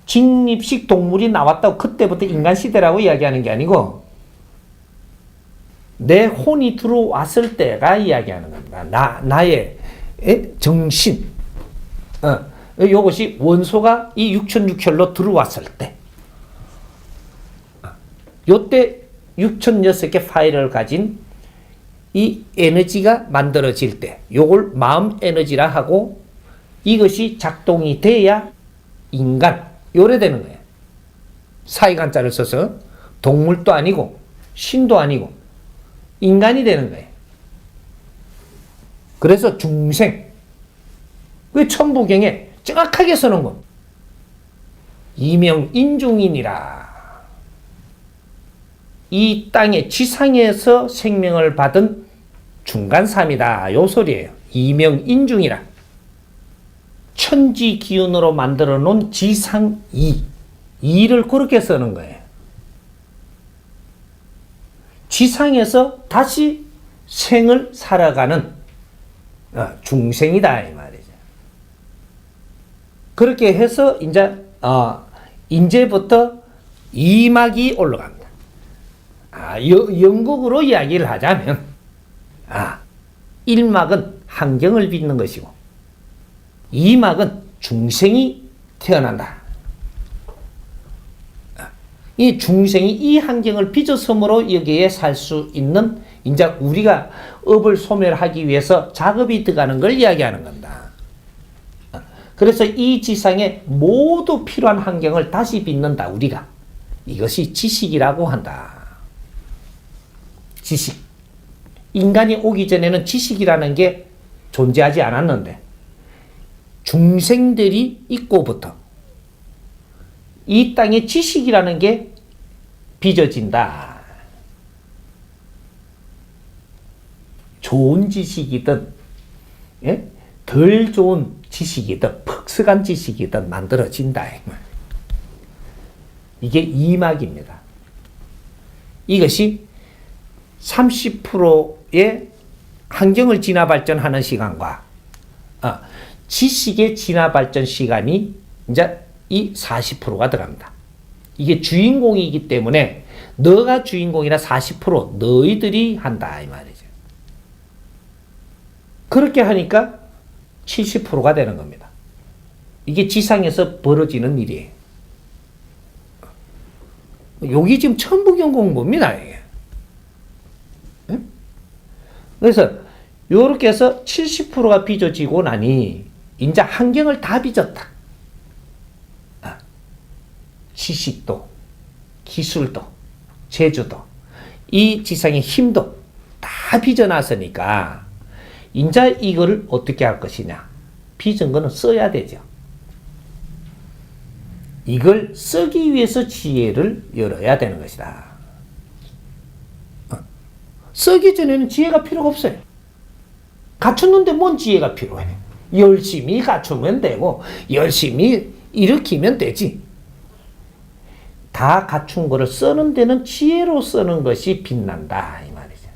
D: 직립식 동물이 나왔다고 그때부터 인간 시대라고 이야기하는 게 아니고 내 혼이 들어왔을 때가 이야기하는 겁니다. 나의 정신. 요것이 원소가 이 6006혈로 들어왔을 때. 요때 6006개 파일을 가진 이 에너지가 만들어질 때 요걸 마음 에너지라 하고 이것이 작동이 돼야 인간 요래 되는 거예요. 사이간자를 써서 동물도 아니고 신도 아니고 인간이 되는 거예요. 그래서 중생. 그 천부경에 정확하게 써놓은 것. 이명인중이니라. 이 땅의 지상에서 생명을 받은 중간삼이다. 요 소리예요. 이명인중이라. 천지 기운으로 만들어 놓은 지상이. 이를 그렇게 쓰는 거예요. 지상에서 다시 생을 살아가는 중생이다 이 말이죠. 그렇게 해서 이제부터 2막이 올라갑니다. 영국으로 이야기를 하자면 1막은 환경을 빚는 것이고 2막은 중생이 태어난다. 이 중생이 이 환경을 빚어섬으로 여기에 살 수 있는 이제 우리가 업을 소멸하기 위해서 작업이 들어가는 걸 이야기하는 겁니다. 그래서 이 지상에 모두 필요한 환경을 다시 빚는다 우리가. 이것이 지식이라고 한다. 지식. 인간이 오기 전에는 지식이라는 게 존재하지 않았는데 중생들이 있고부터 이 땅에 지식이라는 게 빚어진다. 좋은 지식이든 덜 좋은 지식이든 퍽석한 지식이든 만들어진다. 이게 이막입니다. 이것이 30%의 환경을 진화 발전하는 시간과 지식의 진화 발전 시간이 이제 이 40%가 들어갑니다. 이게 주인공이기 때문에 너가 주인공이라 40% 너희들이 한다 이 말이죠. 그렇게 하니까 70%가 되는 겁니다. 이게 지상에서 벌어지는 일이에요. 여기 지금 천부경 공부입니다. 이게. 그래서 이렇게 해서 70%가 빚어지고 나니 이제 환경을 다 빚었다. 지식도, 기술도, 제주도, 이 지상의 힘도 다 빚어놨으니까 이제 이거를 어떻게 할 것이냐. 빚은 거는 써야 되죠. 이걸 쓰기 위해서 지혜를 열어야 되는 것이다. 쓰기 전에는 지혜가 필요가 없어요. 갖췄는데 뭔 지혜가 필요해. 열심히 갖추면 되고 열심히 일으키면 되지. 다 갖춘 거를 쓰는 데는 지혜로 쓰는 것이 빛난다 이 말이죠.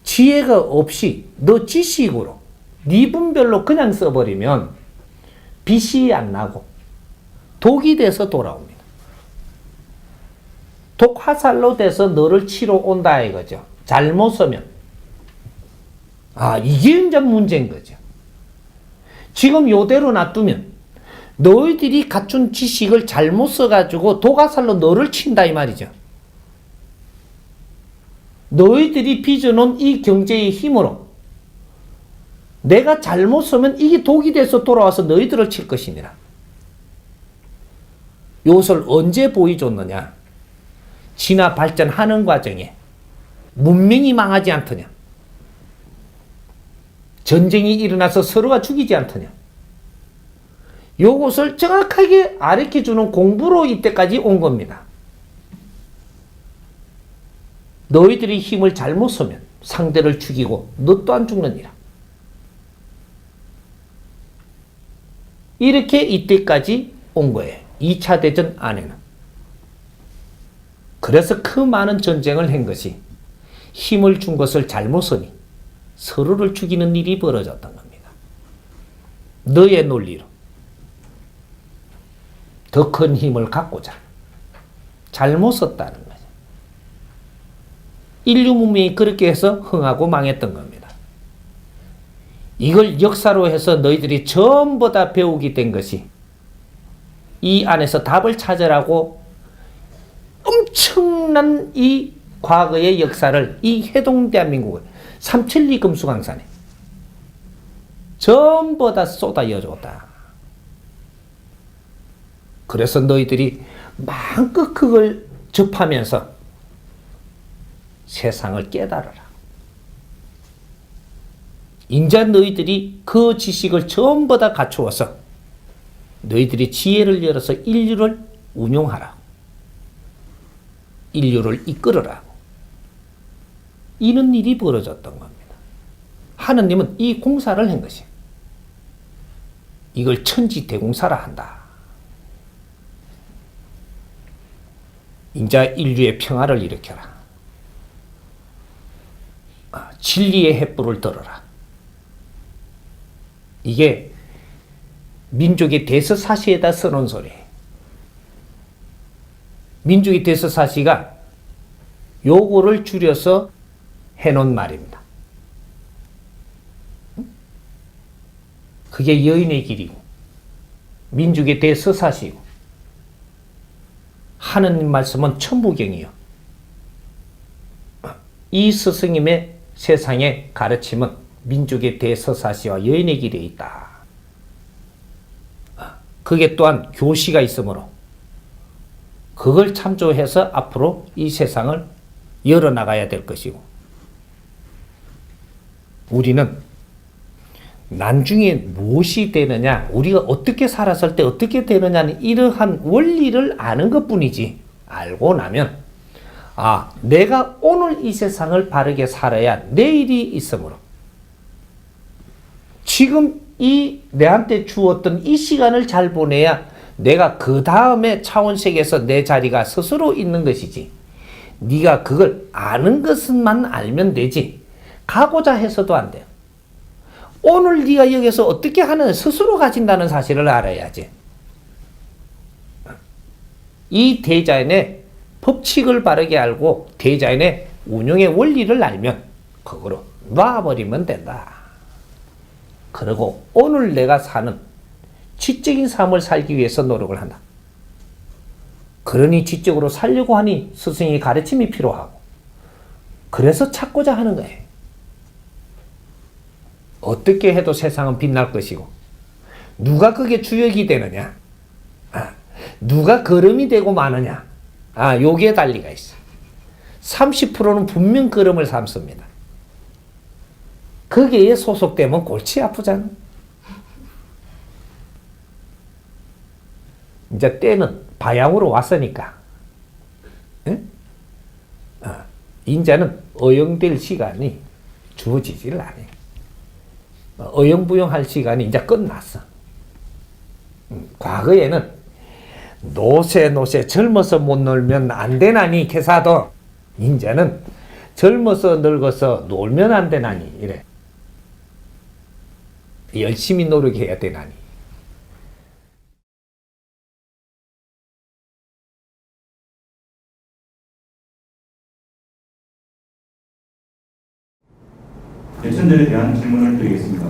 D: 지혜가 없이 너 지식으로 네 분별로 그냥 써버리면 빛이 안 나고 독이 돼서 돌아옵니다. 독 화살로 돼서 너를 치러 온다 이거죠. 잘못 쓰면. 이게 이제 문제인 거죠. 지금 요대로 놔두면 너희들이 갖춘 지식을 잘못 써가지고 독화살로 너를 친다 이 말이죠. 너희들이 빚어놓은 이 경제의 힘으로 내가 잘못 쓰면 이게 독이 돼서 돌아와서 너희들을 칠 것이니라. 이것을 언제 보여줬느냐. 진화 발전하는 과정에 문명이 망하지 않더냐. 전쟁이 일어나서 서로가 죽이지 않더냐. 요것을 정확하게 가르쳐주는 공부로 이때까지 온 겁니다. 너희들이 힘을 잘못 쓰면 상대를 죽이고 너 또한 죽느니라. 이렇게 이때까지 온 거예요. 2차 대전 안에는. 그래서 그 많은 전쟁을 한 것이 힘을 준 것을 잘못 쓰니 서로를 죽이는 일이 벌어졌던 겁니다. 너의 논리로. 더 큰 힘을 갖고자 잘못 썼다는 거죠. 인류 문명이 그렇게 해서 흥하고 망했던 겁니다. 이걸 역사로 해서 너희들이 전부 다 배우게 된 것이 이 안에서 답을 찾으라고 엄청난 이 과거의 역사를 이 해동대한민국을 삼천리 금수강산에 전부 다 쏟아여줬다. 그래서 너희들이 마음껏 그걸 접하면서 세상을 깨달아라. 인자 너희들이 그 지식을 전부 다 갖추어서 너희들이 지혜를 열어서 인류를 운용하라. 인류를 이끌어라. 이런 일이 벌어졌던 겁니다. 하느님은 이 공사를 한 것이에요. 이걸 천지대공사라 한다. 인자 인류의 평화를 일으켜라. 진리의 횃불을 들어라. 이게 민족의 대서사시에다 써놓은 소리예요. 민족의 대서사시가 요거를 줄여서 해놓은 말입니다. 그게 여인의 길이고 민족의 대서사시고 하느님 말씀은 천부경이요. 이 스승님의 세상의 가르침은 민족의 대서사시와 여인의 길에 있다. 그게 또한 교시가 있으므로 그걸 참조해서 앞으로 이 세상을 열어나가야 될 것이고 우리는 나중에 무엇이 되느냐, 우리가 어떻게 살았을 때 어떻게 되느냐는 이러한 원리를 아는 것뿐이지, 알고 나면 내가 오늘 이 세상을 바르게 살아야 내일이 있으므로 지금 이 내한테 주었던 이 시간을 잘 보내야 내가 그 다음에 차원세계에서 내 자리가 스스로 있는 것이지, 네가 그걸 아는 것만 알면 되지 가고자 해서도 안 돼요. 오늘 네가 여기서 어떻게 하는 스스로 가진다는 사실을 알아야지. 이 대자연의 법칙을 바르게 알고 대자연의 운용의 원리를 알면 그거로 놔버리면 된다. 그리고 오늘 내가 사는 지적인 삶을 살기 위해서 노력을 한다. 그러니 지적으로 살려고 하니 스승의 가르침이 필요하고 그래서 찾고자 하는 거예요. 어떻게 해도 세상은 빛날 것이고 누가 그게 주역이 되느냐, 누가 걸음이 되고 마느냐, 여기에 달리가 있어. 30%는 분명 걸음을 삼습니다. 거기에 소속되면 골치 아프잖아. 이제 때는 바양으로 왔으니까 이제는 어영될 시간이 주어지질 않아요. 어영부영할 시간이 이제 끝났어. 과거에는 노세 젊어서 못 놀면 안 되나니 개사도 이제는 젊어서 늙어서 놀면 안 되나니 이래. 열심히 노력해야 되나니.
E: 개천절에 대한 질문을 드리겠습니다.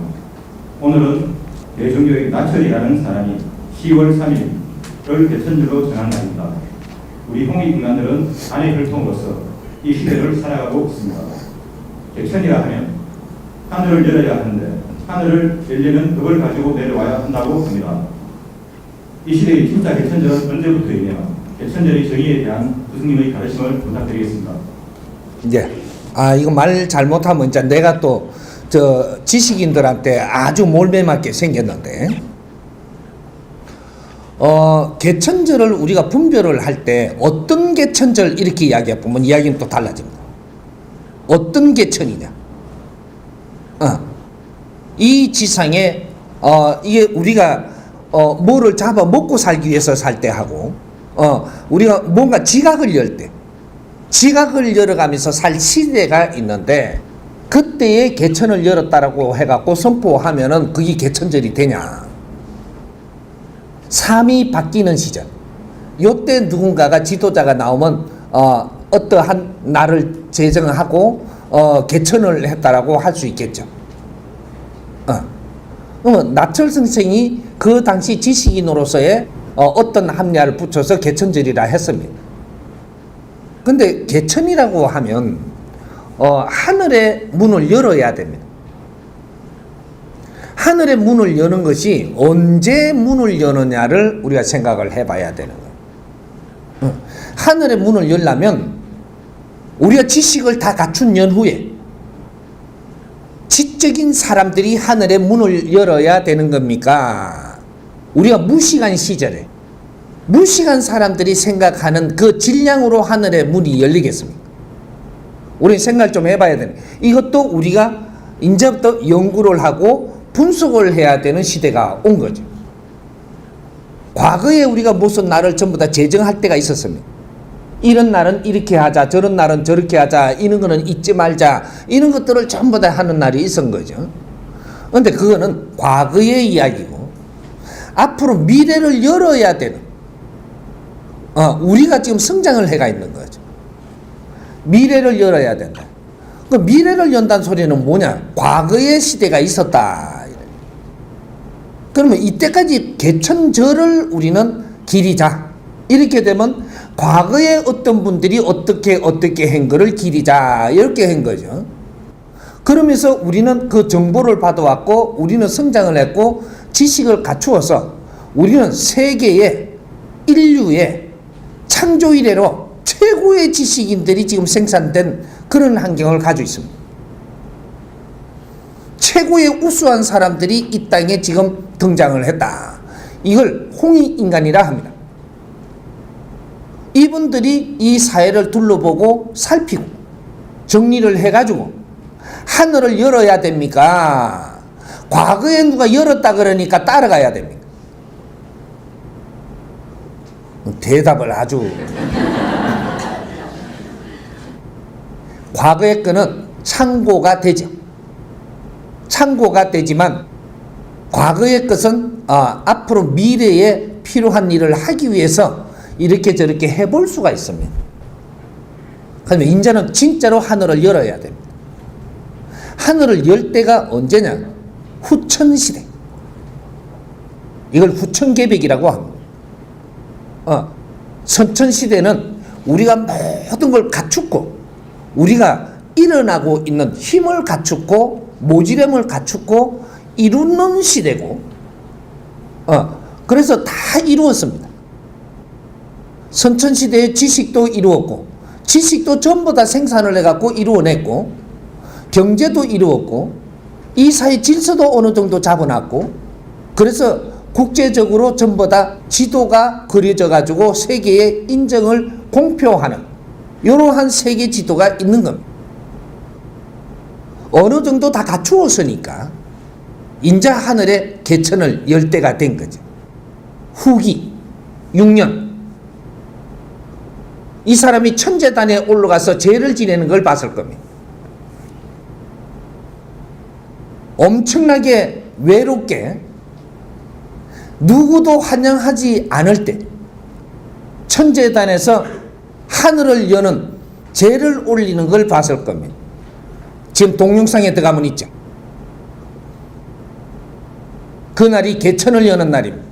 E: 오늘은 대종교의 나철이라는 사람이 10월 3일을 개천절로 정한 날입니다. 우리 홍익 인간들은 안의 혈통으로서 이 시대를 살아가고 있습니다. 개천이라 하면 하늘을 열어야 하는데 하늘을 열려면 그걸 가지고 내려와야 한다고 합니다. 이 시대의 진짜 개천절은 언제부터이며 개천절의 정의에 대한 스승님의 가르침을 부탁드리겠습니다.
B: 이제 이거 말 잘못하면 이제 내가 또 지식인들한테 아주 몰매맞게 생겼는데, 개천절을 우리가 분별을 할 때 어떤 개천절 이렇게 이야기해 보면 이야기는 또 달라집니다. 어떤 개천이냐? 이 지상에 이게 우리가 뭐를 잡아 먹고 살기 위해서 살 때 하고, 우리가 뭔가 지각을 열 때, 지각을 열어가면서 살 시대가 있는데 그때에 개천을 열었다라고 해갖고 선포하면은 그게 개천절이 되냐?
D: 삶이 바뀌는 시절. 요때 누군가가 지도자가 나오면 어떠한 날을 제정하고 개천을 했다라고 할 수 있겠죠. 나철 선생이 그 당시 지식인으로서의 어떤 합리화를 붙여서 개천절이라 했습니다. 근데 개천이라고 하면 하늘의 문을 열어야 됩니다. 하늘의 문을 여는 것이 언제 문을 여느냐를 우리가 생각을 해봐야 되는 거예요. 하늘의 문을 열려면 우리가 지식을 다 갖춘 연후에 지적인 사람들이 하늘의 문을 열어야 되는 겁니까? 우리가 무식한 시절에 무식한 사람들이 생각하는 그 질량으로 하늘의 문이 열리겠습니까? 우리 생각 좀 해봐야 되는. 이것도 우리가 이제부터 연구를 하고 분석을 해야 되는 시대가 온 거죠. 과거에 우리가 무슨 날을 전부 다 제정할 때가 있었습니다. 이런 날은 이렇게 하자, 저런 날은 저렇게 하자, 이런 거는 잊지 말자, 이런 것들을 전부 다 하는 날이 있었던 거죠. 그런데 그거는 과거의 이야기고 앞으로 미래를 열어야 되는 우리가 지금 성장을 해가 있는 거죠. 미래를 열어야 된다. 그 미래를 연다는 소리는 뭐냐? 과거의 시대가 있었다. 그러면 이때까지 개천절을 우리는 기리자. 이렇게 되면 과거에 어떤 분들이 어떻게 한 거를 기리자. 이렇게 한 거죠. 그러면서 우리는 그 정보를 받아왔고 우리는 성장을 했고 지식을 갖추어서 우리는 세계의 인류의 창조 이래로 최고의 지식인들이 지금 생산된 그런 환경을 가지고 있습니다. 최고의 우수한 사람들이 이 땅에 지금 등장을 했다. 이걸 홍익인간이라 합니다. 이분들이 이 사회를 둘러보고 살피고 정리를 해가지고 하늘을 열어야 됩니까? 과거에 누가 열었다 그러니까 따라가야 됩니까? 대답을 아주 과거의 거는 참고가 되죠. 참고가 되지만 과거의 것은 앞으로 미래에 필요한 일을 하기 위해서 이렇게 저렇게 해볼 수가 있습니다. 그러면 이제는 진짜로 하늘을 열어야 됩니다. 하늘을 열 때가 언제냐? 후천시대. 이걸 후천개벽이라고 합니다. 선천시대는 우리가 모든 걸 갖추고 우리가 일어나고 있는 힘을 갖추고 모지름을 갖추고 이루는 시대고 그래서 다 이루었습니다. 선천시대의 지식도 이루었고 지식도 전부 다 생산을 해갖고 이루어냈고 경제도 이루었고 이 사회 질서도 어느 정도 잡아놨고 그래서 국제적으로 전부 다 지도가 그려져 가지고 세계에 인정을 공표하는 이러한 세계 지도가 있는 겁니다. 어느 정도 다 갖추었으니까 인자 하늘에 개천을 열 때가 된 거죠. 후기 6년 이 사람이 천재단에 올라가서 제를 지내는 걸 봤을 겁니다. 엄청나게 외롭게 누구도 환영하지 않을 때 천재단에서 하늘을 여는 제를 올리는 걸 봤을 겁니다. 지금 동영상에 들어가면 있죠. 그날이 개천을 여는 날입니다.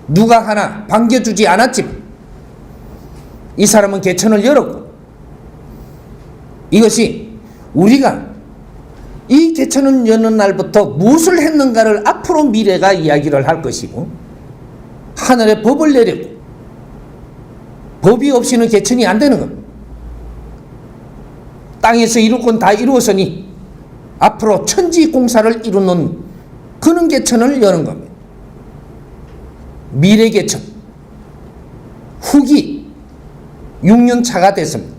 D: 누가 하나 반겨주지 않았지만 이 사람은 개천을 열었고 이것이 우리가 이 개천을 여는 날부터 무엇을 했는가를 앞으로 미래가 이야기를 할 것이고 하늘에 법을 내렸고 법이 없이는 개천이 안 되는 겁니다. 땅에서 이룰 건 다 이루었으니 앞으로 천지 공사를 이루는 그런 개천을 여는 겁니다. 미래 개천 후기 6년 차가 됐습니다.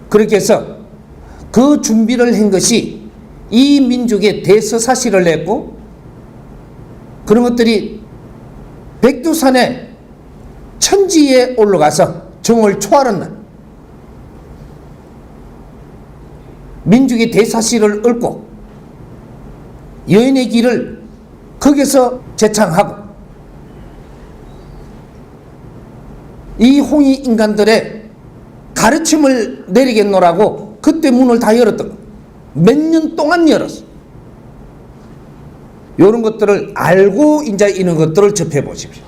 D: 그렇게 해서 그 준비를 한 것이 이 민족의 대서사시를 냈고 그런 것들이 백두산에 천지에 올라가서 정월 초하는 날 민족의 대사시를 읊고 여인의 길을 거기서 재창하고 이 홍이 인간들의 가르침을 내리겠노라고 그때 문을 다 열었던 거. 몇 년 동안 열었어. 이런 것들을 알고 이제 이런 것들을 접해 보십시오.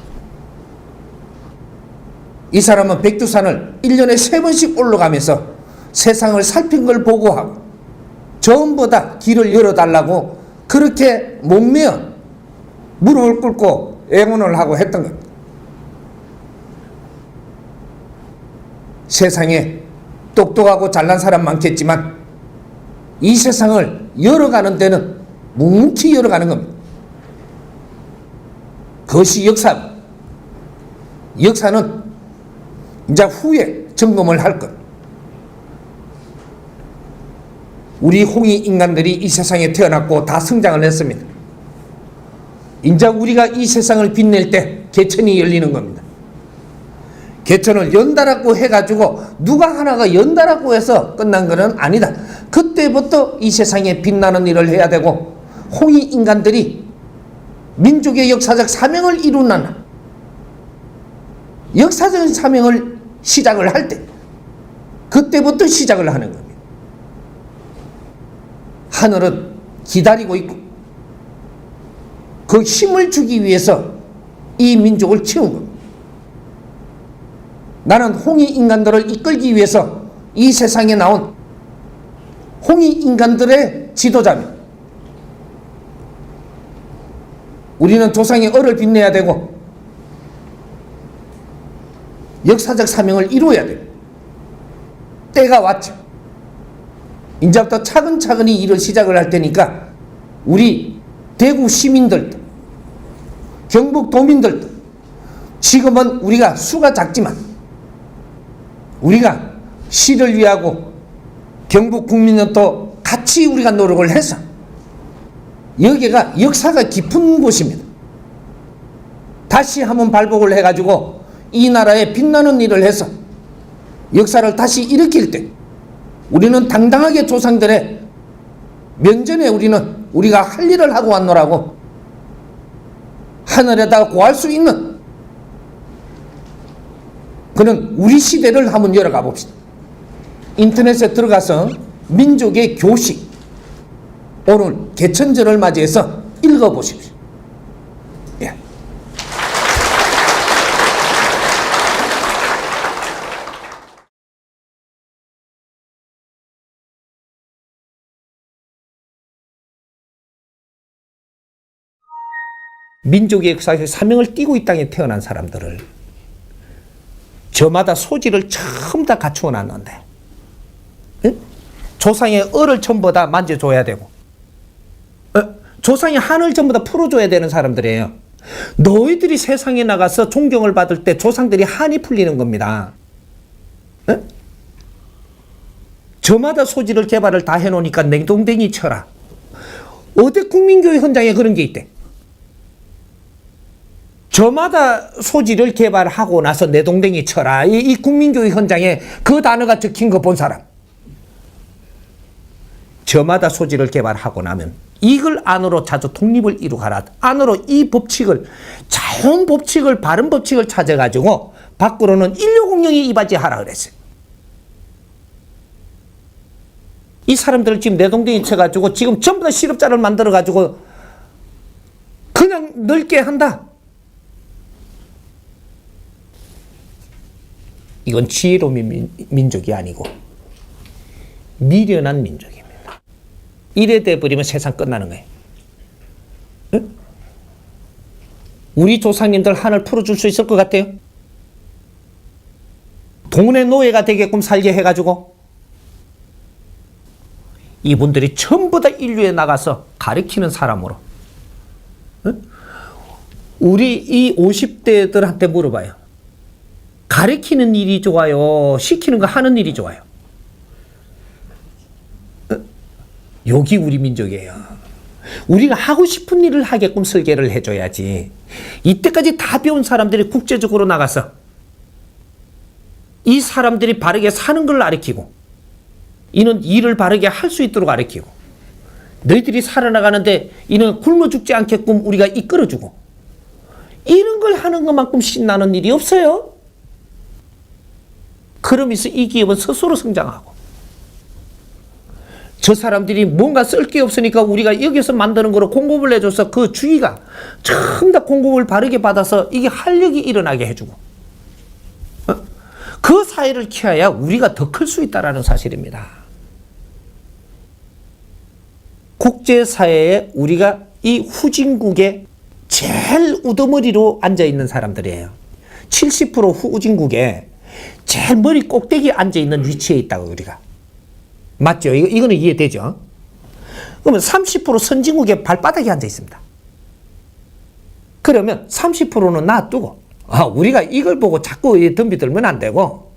D: 이 사람은 백두산을 1년에 3번씩 올라가면서 세상을 살핀 걸 보고하고 전부 다 길을 열어달라고 그렇게 목매어 무릎을 꿇고 애원을 하고 했던 겁니다. 세상에 똑똑하고 잘난 사람 많겠지만 이 세상을 열어가는 데는 묵묵히 열어가는 겁니다. 그것이 역사고, 역사는 이제 후에 점검을 할 것. 우리 홍이 인간들이 이 세상에 태어났고 다 성장을 했습니다. 이제 우리가 이 세상을 빛낼 때 개천이 열리는 겁니다. 개천을 연다라고 해가지고 누가 하나가 연다라고 해서 끝난 것은 아니다. 그때부터 이 세상에 빛나는 일을 해야 되고 홍이 인간들이 민족의 역사적 사명을 이루는 역사적 사명을 시작을 할 때 그때부터 시작을 하는 겁니다. 하늘은 기다리고 있고 그 힘을 주기 위해서 이 민족을 키운 겁니다. 나는 홍이 인간들을 이끌기 위해서 이 세상에 나온 홍이 인간들의 지도자입니다. 우리는 조상의 얼을 빛내야 되고 역사적 사명을 이루어야 돼요. 때가 왔죠. 이제부터 차근차근히 일을 시작을 할 테니까 우리 대구 시민들도 경북 도민들도 지금은 우리가 수가 작지만 우리가 시를 위하고 경북 국민은 또 같이 우리가 노력을 해서 여기가 역사가 깊은 곳입니다. 다시 한번 발복을 해가지고 이 나라에 빛나는 일을 해서 역사를 다시 일으킬 때 우리는 당당하게 조상들의 면전에 우리가 할 일을 하고 왔노라고 하늘에다 고할 수 있는 그는 우리 시대를 한번 열어가 봅시다. 인터넷에 들어가서 민족의 교식 오늘 개천절을 맞이해서 읽어보십시오. 예. 민족의 역사에서 사명을 띠고 이 땅에 태어난 사람들을 저마다 소질을 전부 다 갖추어 놨는데 조상의 얼을 전부 다 만져줘야 되고 조상의 한을 전부 다 풀어줘야 되는 사람들이에요. 너희들이 세상에 나가서 존경을 받을 때 조상들이 한이 풀리는 겁니다. 저마다 소질을 개발을 다 해놓으니까 냉동댕이 쳐라. 어디 국민교육 현장에 그런 게 있대. 저마다 소질을 개발하고 나서 내동댕이 쳐라. 이 국민교육 현장에 그 단어가 적힌 거 본 사람. 저마다 소질을 개발하고 나면 이걸 안으로 자주 독립을 이루가라. 안으로 이 법칙을 자연 법칙을 바른 법칙을 찾아가지고 밖으로는 인류공룡이 이바지하라 그랬어요. 이 사람들을 지금 내동댕이 쳐가지고 지금 전부 다 실업자를 만들어가지고 그냥 넓게 한다. 이건 지혜로운 민족이 아니고 미련한 민족입니다. 이래 돼버리면 세상 끝나는 거예요. 응? 우리 조상님들 한을 풀어줄 수 있을 것 같아요? 동네 노예가 되게끔 살게 해가지고 이분들이 전부 다 인류에 나가서 가르치는 사람으로 응? 우리 이 50대들한테 물어봐요. 가르치는 일이 좋아요? 시키는 거 하는 일이 좋아요? 여기 우리 민족이에요. 우리가 하고 싶은 일을 하게끔 설계를 해줘야지. 이때까지 다 배운 사람들이 국제적으로 나가서 이 사람들이 바르게 사는 걸 가르치고 이는 일을 바르게 할 수 있도록 가르치고 너희들이 살아나가는데 이는 굶어 죽지 않게끔 우리가 이끌어주고, 이런 걸 하는 것만큼 신나는 일이 없어요. 그러면서 이 기업은 스스로 성장하고, 저 사람들이 뭔가 쓸 게 없으니까 우리가 여기서 만드는 거로 공급을 해줘서 그 주위가 전부 다 공급을 바르게 받아서 이게 활력이 일어나게 해주고, 그 사회를 키워야 우리가 더 클 수 있다는 사실입니다. 국제사회에 우리가 이 후진국의 제일 우두머리로 앉아있는 사람들이에요. 70% 후진국에 제일 머리 꼭대기에 앉아있는 위치에 있다고 우리가. 맞죠? 이거는 이해되죠? 그러면 30% 선진국의 발바닥에 앉아있습니다. 그러면 30%는 놔두고, 우리가 이걸 보고 자꾸 덤비들면 안 되고,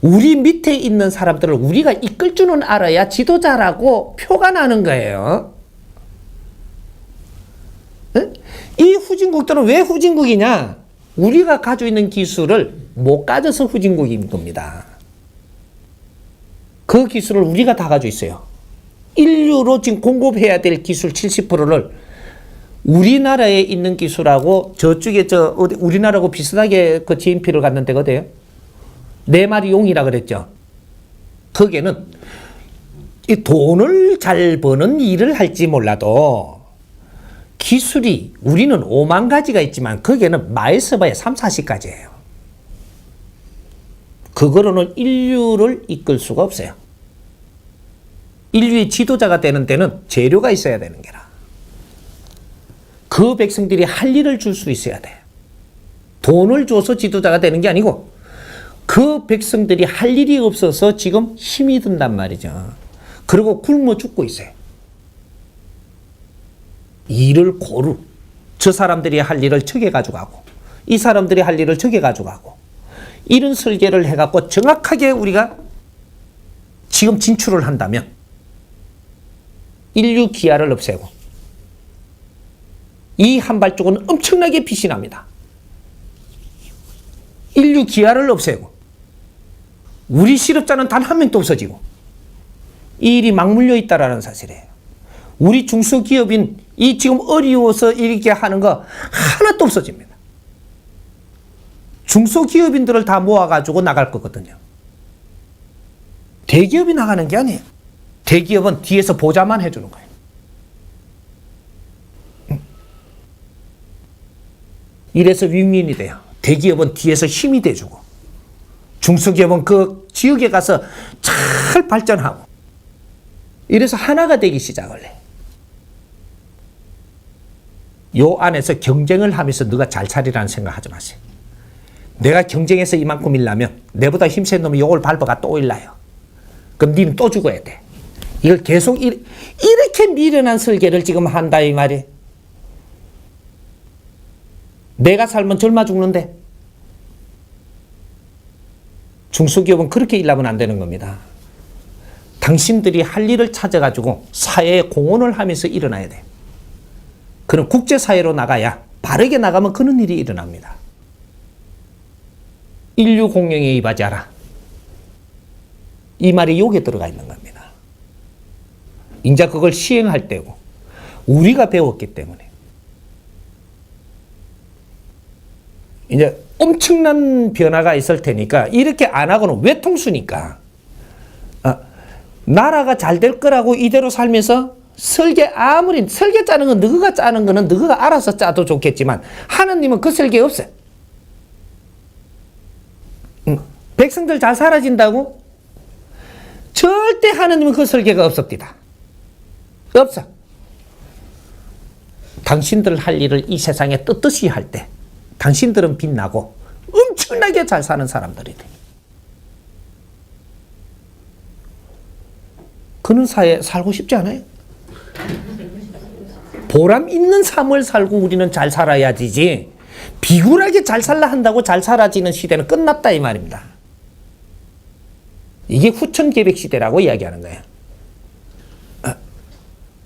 D: 우리 밑에 있는 사람들을 우리가 이끌 줄은 알아야 지도자라고 표가 나는 거예요. 응? 이 후진국들은 왜 후진국이냐? 우리가 가지고 있는 기술을 못 가져서 후진국인 겁니다. 그 기술을 우리가 다 가지고 있어요. 인류로 지금 공급해야 될 기술 70%를 우리나라에 있는 기술하고 저쪽에 우리나라하고 비슷하게 그 GNP를 갖는 데가 어디예요? 네 마리 용이라 그랬죠. 거기에는 이 돈을 잘 버는 일을 할지 몰라도 기술이 우리는 5만 가지가 있지만 거기에는 많이 써봐야 3, 40가지예요. 그거로는 인류를 이끌 수가 없어요. 인류의 지도자가 되는 데는 재료가 있어야 되는 게라. 그 백성들이 할 일을 줄 수 있어야 돼. 돈을 줘서 지도자가 되는 게 아니고 그 백성들이 할 일이 없어서 지금 힘이 든단 말이죠. 그리고 굶어 죽고 있어요. 일을 고루. 저 사람들이 할 일을 저게 가져가고 이 사람들이 할 일을 저게 가져가고 이런 설계를 해갖고 정확하게 우리가 지금 진출을 한다면 인류 기아를 없애고 이 한발쪽은 엄청나게 빛이 납니다. 인류 기아를 없애고 우리 실업자는 단 한 명도 없어지고 이 일이 막물려 있다라는 사실이에요. 우리 중소기업인 이 지금 어려워서 이렇게 하는 거 하나도 없어집니다. 중소기업인들을 다 모아가지고 나갈 거거든요. 대기업이 나가는 게 아니에요. 대기업은 뒤에서 보좌만 해주는 거예요. 이래서 윈윈이 돼요. 대기업은 뒤에서 힘이 돼주고 중소기업은 그 지역에 가서 잘 발전하고 이래서 하나가 되기 시작을 해. 요 안에서 경쟁을 하면서 너가 잘 차리라는 생각 하지 마세요. 내가 경쟁해서 이만큼 일라면 내보다 힘센 놈이 요걸 밟아가 또 일라요. 그럼 니는 또 죽어야 돼. 이걸 계속 이렇게 미련한 설계를 지금 한다 이 말이에요. 내가 살면 젊어 죽는데 중소기업은 그렇게 일하면 안 되는 겁니다. 당신들이 할 일을 찾아가지고 사회에 공헌을 하면서 일어나야 돼. 그럼 국제사회로 나가야 바르게 나가면 그런 일이 일어납니다. 인류 공영에 임하자라. 이 말이 여기에 들어가 있는 겁니다. 이제 그걸 시행할 때고 우리가 배웠기 때문에 이제 엄청난 변화가 있을 테니까 이렇게 안 하고는 외통수니까 나라가 잘 될 거라고 이대로 살면서 아무리 설계 짜는 건 너가 짜는 거는 너가 알아서 짜도 좋겠지만 하나님은 그 설계 없어요. 백성들 잘 살아진다고? 절대 하나님은 그 설계가 없습니다. 없어. 당신들 할 일을 이 세상에 떳떳이 할 때 당신들은 빛나고 엄청나게 잘 사는 사람들이 돼. 그런 사회에 살고 싶지 않아요? 보람 있는 삶을 살고 우리는 잘 살아야 되지 비굴하게 잘 살라 한다고 잘 살아지는 시대는 끝났다 이 말입니다. 이게 후천계백 시대라고 이야기하는 거예요.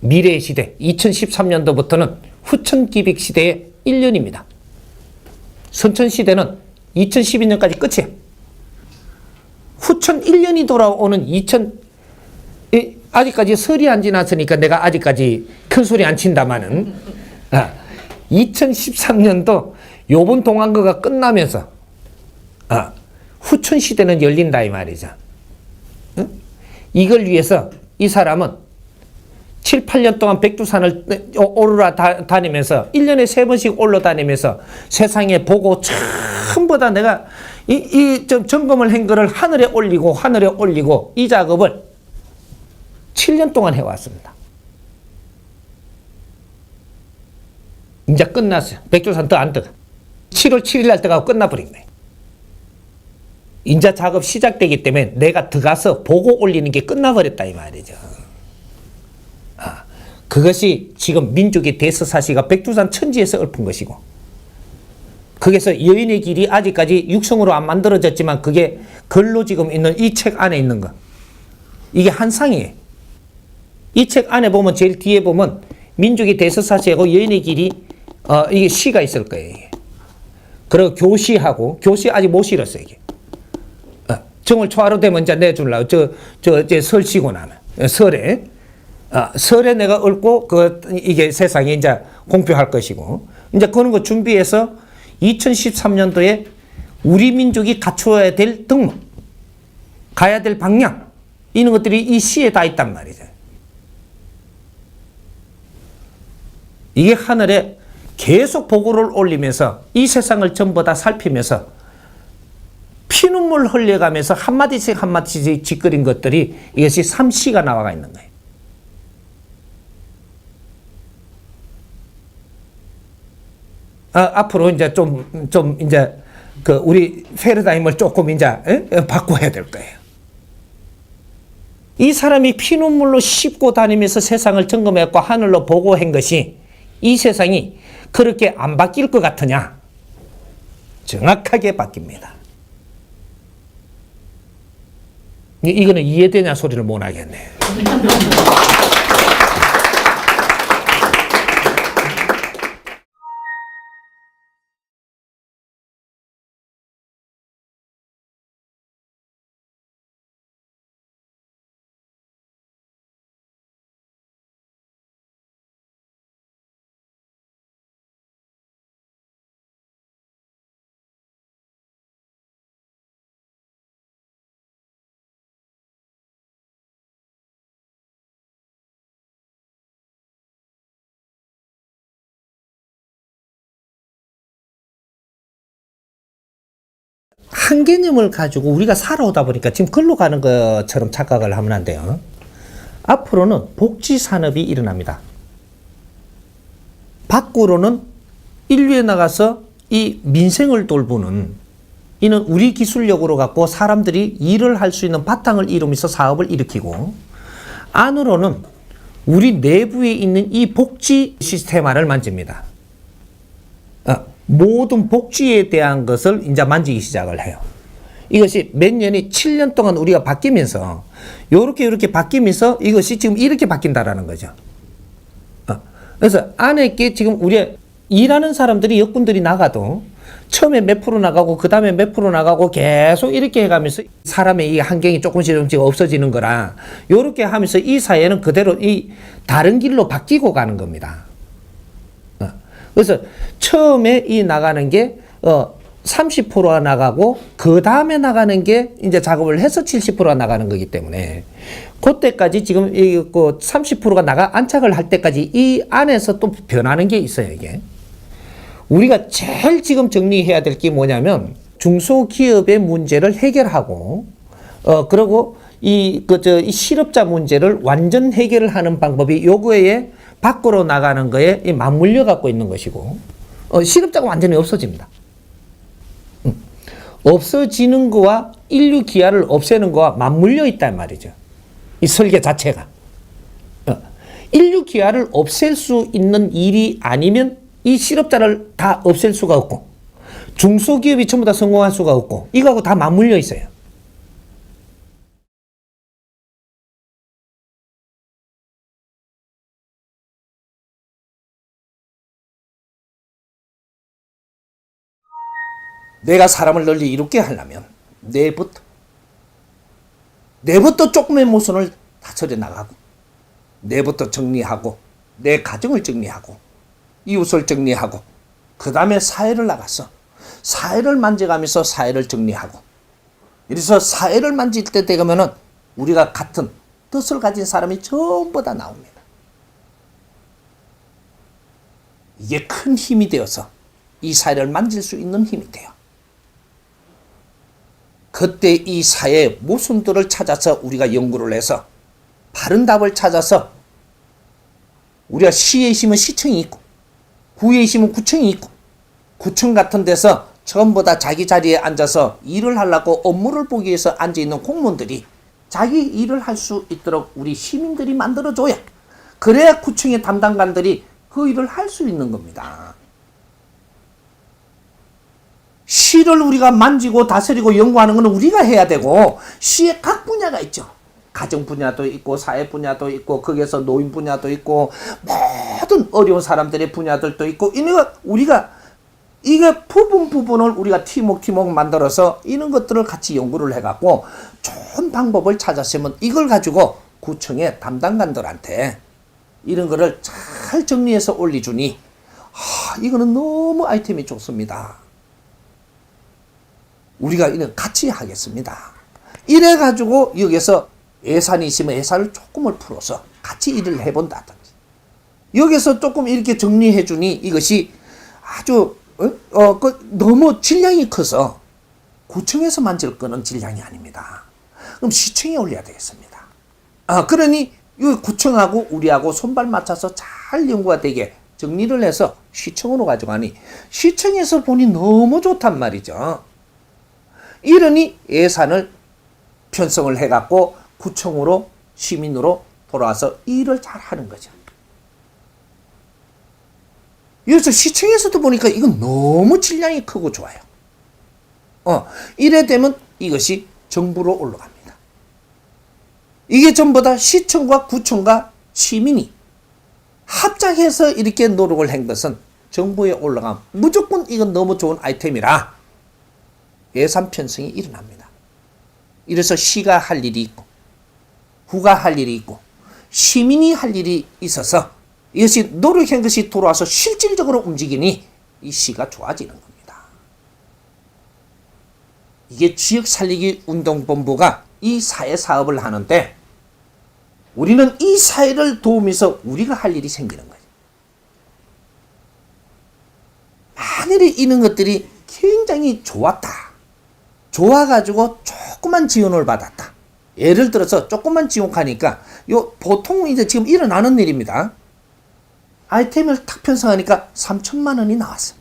D: 미래의 시대 2013년도부터는 후천계백 시대의 1년입니다. 선천시대는 2012년까지 끝이에요. 후천 1년이 돌아오는 아직까지 설이 안 지났으니까 내가 아직까지 큰 소리 안 친다마는 2013년도 요번 동안거가 끝나면서 후천 시대는 열린다 이 말이죠. 응? 이걸 위해서 이 사람은 7, 8년 동안 백두산을 오르라 다니면서 1년에 3번씩 올라다니면서 세상에 보고 전부 다 내가 좀 점검을 한 거를 하늘에 올리고 이 작업을 7년 동안 해왔습니다. 이제 끝났어요. 백두산 더 안 떠가. 7월 7일 날 떠가고 끝나버린 거예요. 이제 작업 시작되기 때문에 내가 들어가서 보고 올리는 게 끝나버렸다 이 말이죠. 그것이 지금 민족의 대서사시가 백두산 천지에서 읊은 것이고, 거기서 여인의 길이 아직까지 육성으로 안 만들어졌지만 그게 글로 지금 있는 이 책 안에 있는 거, 이게 한 상이에요. 이 책 안에 보면 제일 뒤에 보면 민족의 대서사시하고 여인의 길이 이게 시가 있을 거예요. 이게. 그리고 교시하고, 교시 아직 못 실었어요. 이게. 정월 초하루 되면 이제 내주려고 이제 설 쉬고 나면 설에 설에 내가 읊고 이게 세상에 이제 공표할 것이고, 이제 그런 거 준비해서 2013년도에 우리 민족이 갖추어야 될 덕목, 가야 될 방향, 이런 것들이 이 시에 다 있단 말이죠. 이게 하늘에 계속 보고를 올리면서 이 세상을 전부 다 살피면서 피눈물 흘려가면서 한마디씩 한마디씩 짓거린 것들이 이것이 삼시가 나와가 있는 거예요. 앞으로 이제 좀 이제 우리 패러다임을 조금 이제 바꿔야 될 거예요. 이 사람이 피눈물로 씹고 다니면서 세상을 점검했고 하늘로 보고 한 것이 이 세상이 그렇게 안 바뀔 것 같으냐? 정확하게 바뀝니다. 이거는 이해되냐 소리를 못 하겠네. 한 개념을 가지고 우리가 살아오다 보니까 지금 글로 가는 것처럼 착각을 하면 안 돼요. 앞으로는 복지 산업이 일어납니다. 밖으로는 인류에 나가서 이 민생을 돌보는, 이는 우리 기술력으로 갖고 사람들이 일을 할 수 있는 바탕을 이루면서 사업을 일으키고, 안으로는 우리 내부에 있는 이 복지 시스템화를 만집니다. 모든 복지에 대한 것을 이제 만지기 시작을 해요. 이것이 몇 년이 7년 동안 우리가 바뀌면서 요렇게 바뀌면서 이것이 지금 이렇게 바뀐다라는 거죠. 그래서 안에 게 지금 우리 일하는 사람들이 역군들이 나가도 처음에 몇 프로 나가고 그 다음에 몇 프로 나가고 계속 이렇게 해가면서 사람의 이 환경이 조금씩 없어지는 거라, 요렇게 하면서 이 사회는 그대로 이 다른 길로 바뀌고 가는 겁니다. 그래서 처음에 이 나가는 게 30%가 나가고 그 다음에 나가는 게 이제 작업을 해서 70%가 나가는 거기 때문에, 그때까지 지금 이 30%가 안착을 할 때까지 이 안에서 또 변하는 게 있어요. 이게 우리가 제일 지금 정리해야 될 게 뭐냐면, 중소기업의 문제를 해결하고 그리고 이 실업자 문제를 완전 해결을 하는 방법이 요거에 밖으로 나가는 거에 맞물려 갖고 있는 것이고, 실업자가 완전히 없어집니다. 없어지는 거와 인류 기아를 없애는 거와 맞물려 있단 말이죠. 이 설계 자체가. 인류 기아를 없앨 수 있는 일이 아니면 이 실업자를 다 없앨 수가 없고, 중소기업이 전부 다 성공할 수가 없고, 이거하고 다 맞물려 있어요. 내가 사람을 널리 이롭게 하려면 내부터 조금의 모순을 다 처리 나가고, 내부터 정리하고 내 가정을 정리하고 이웃을 정리하고 그 다음에 사회를 나갔어. 사회를 만져가면서 사회를 정리하고 이래서 사회를 만질 때 되면은 우리가 같은 뜻을 가진 사람이 전부 다 나옵니다. 이게 큰 힘이 되어서 이 사회를 만질 수 있는 힘이 돼요. 그때 이 사회의 모순들을 찾아서 우리가 연구를 해서 바른 답을 찾아서 우리가 시에 있으면 시청이 있고 구에 있으면 구청이 있고 구청 같은 데서 전부 다 자기 자리에 앉아서 일을 하려고 업무를 보기 위해서 앉아있는 공무원들이 자기 일을 할 수 있도록 우리 시민들이 만들어줘야 그래야 구청의 담당관들이 그 일을 할 수 있는 겁니다. 시를 우리가 만지고 다스리고 연구하는 것은 우리가 해야 되고 시의 각 분야가 있죠. 가정 분야도 있고 사회 분야도 있고 거기에서 노인 분야도 있고 모든 어려운 사람들의 분야들도 있고 이거 우리가 이게 부분을 우리가 팀워크 만들어서 이런 것들을 같이 연구를 해갖고 좋은 방법을 찾았으면 이걸 가지고 구청의 담당관들한테 이런 거를 잘 정리해서 올려주니 이거는 너무 아이템이 좋습니다. 우리가 이런 같이 하겠습니다. 이래가지고 여기서 예산이 있으면 예산을 조금을 풀어서 같이 일을 해본다든지 여기서 조금 이렇게 정리해주니 이것이 아주 너무 질량이 커서 구청에서 만질 거는 질량이 아닙니다. 그럼 시청에 올려야 되겠습니다. 그러니 이 구청하고 우리하고 손발 맞춰서 잘 연구가 되게 정리를 해서 시청으로 가져가니 시청에서 보니 너무 좋단 말이죠. 이러니 예산을 편성을 해갖고 구청으로 시민으로 돌아와서 일을 잘 하는 거죠. 그래서 시청에서도 보니까 이건 너무 질량이 크고 좋아요. 이래 되면 이것이 정부로 올라갑니다. 이게 전부 다 시청과 구청과 시민이 합작해서 이렇게 노력을 한 것은 정부에 올라가면 무조건 이건 너무 좋은 아이템이라 예산 편성이 일어납니다. 이래서 시가 할 일이 있고 구가 할 일이 있고 시민이 할 일이 있어서 이것이 노력한 것이 돌아와서 실질적으로 움직이니 이 시가 좋아지는 겁니다. 이게 지역살리기 운동본부가 이 사회 사업을 하는데 우리는 이 사회를 도우면서 우리가 할 일이 생기는 거예요. 만일에 이런 것들이 굉장히 좋았다. 좋아가지고 조그만 지원을 받았다. 예를 들어서 조그만 지원하니까 보통 이제 지금 일어나는 일입니다. 아이템을 탁 편성하니까 3천만 원이 나왔어.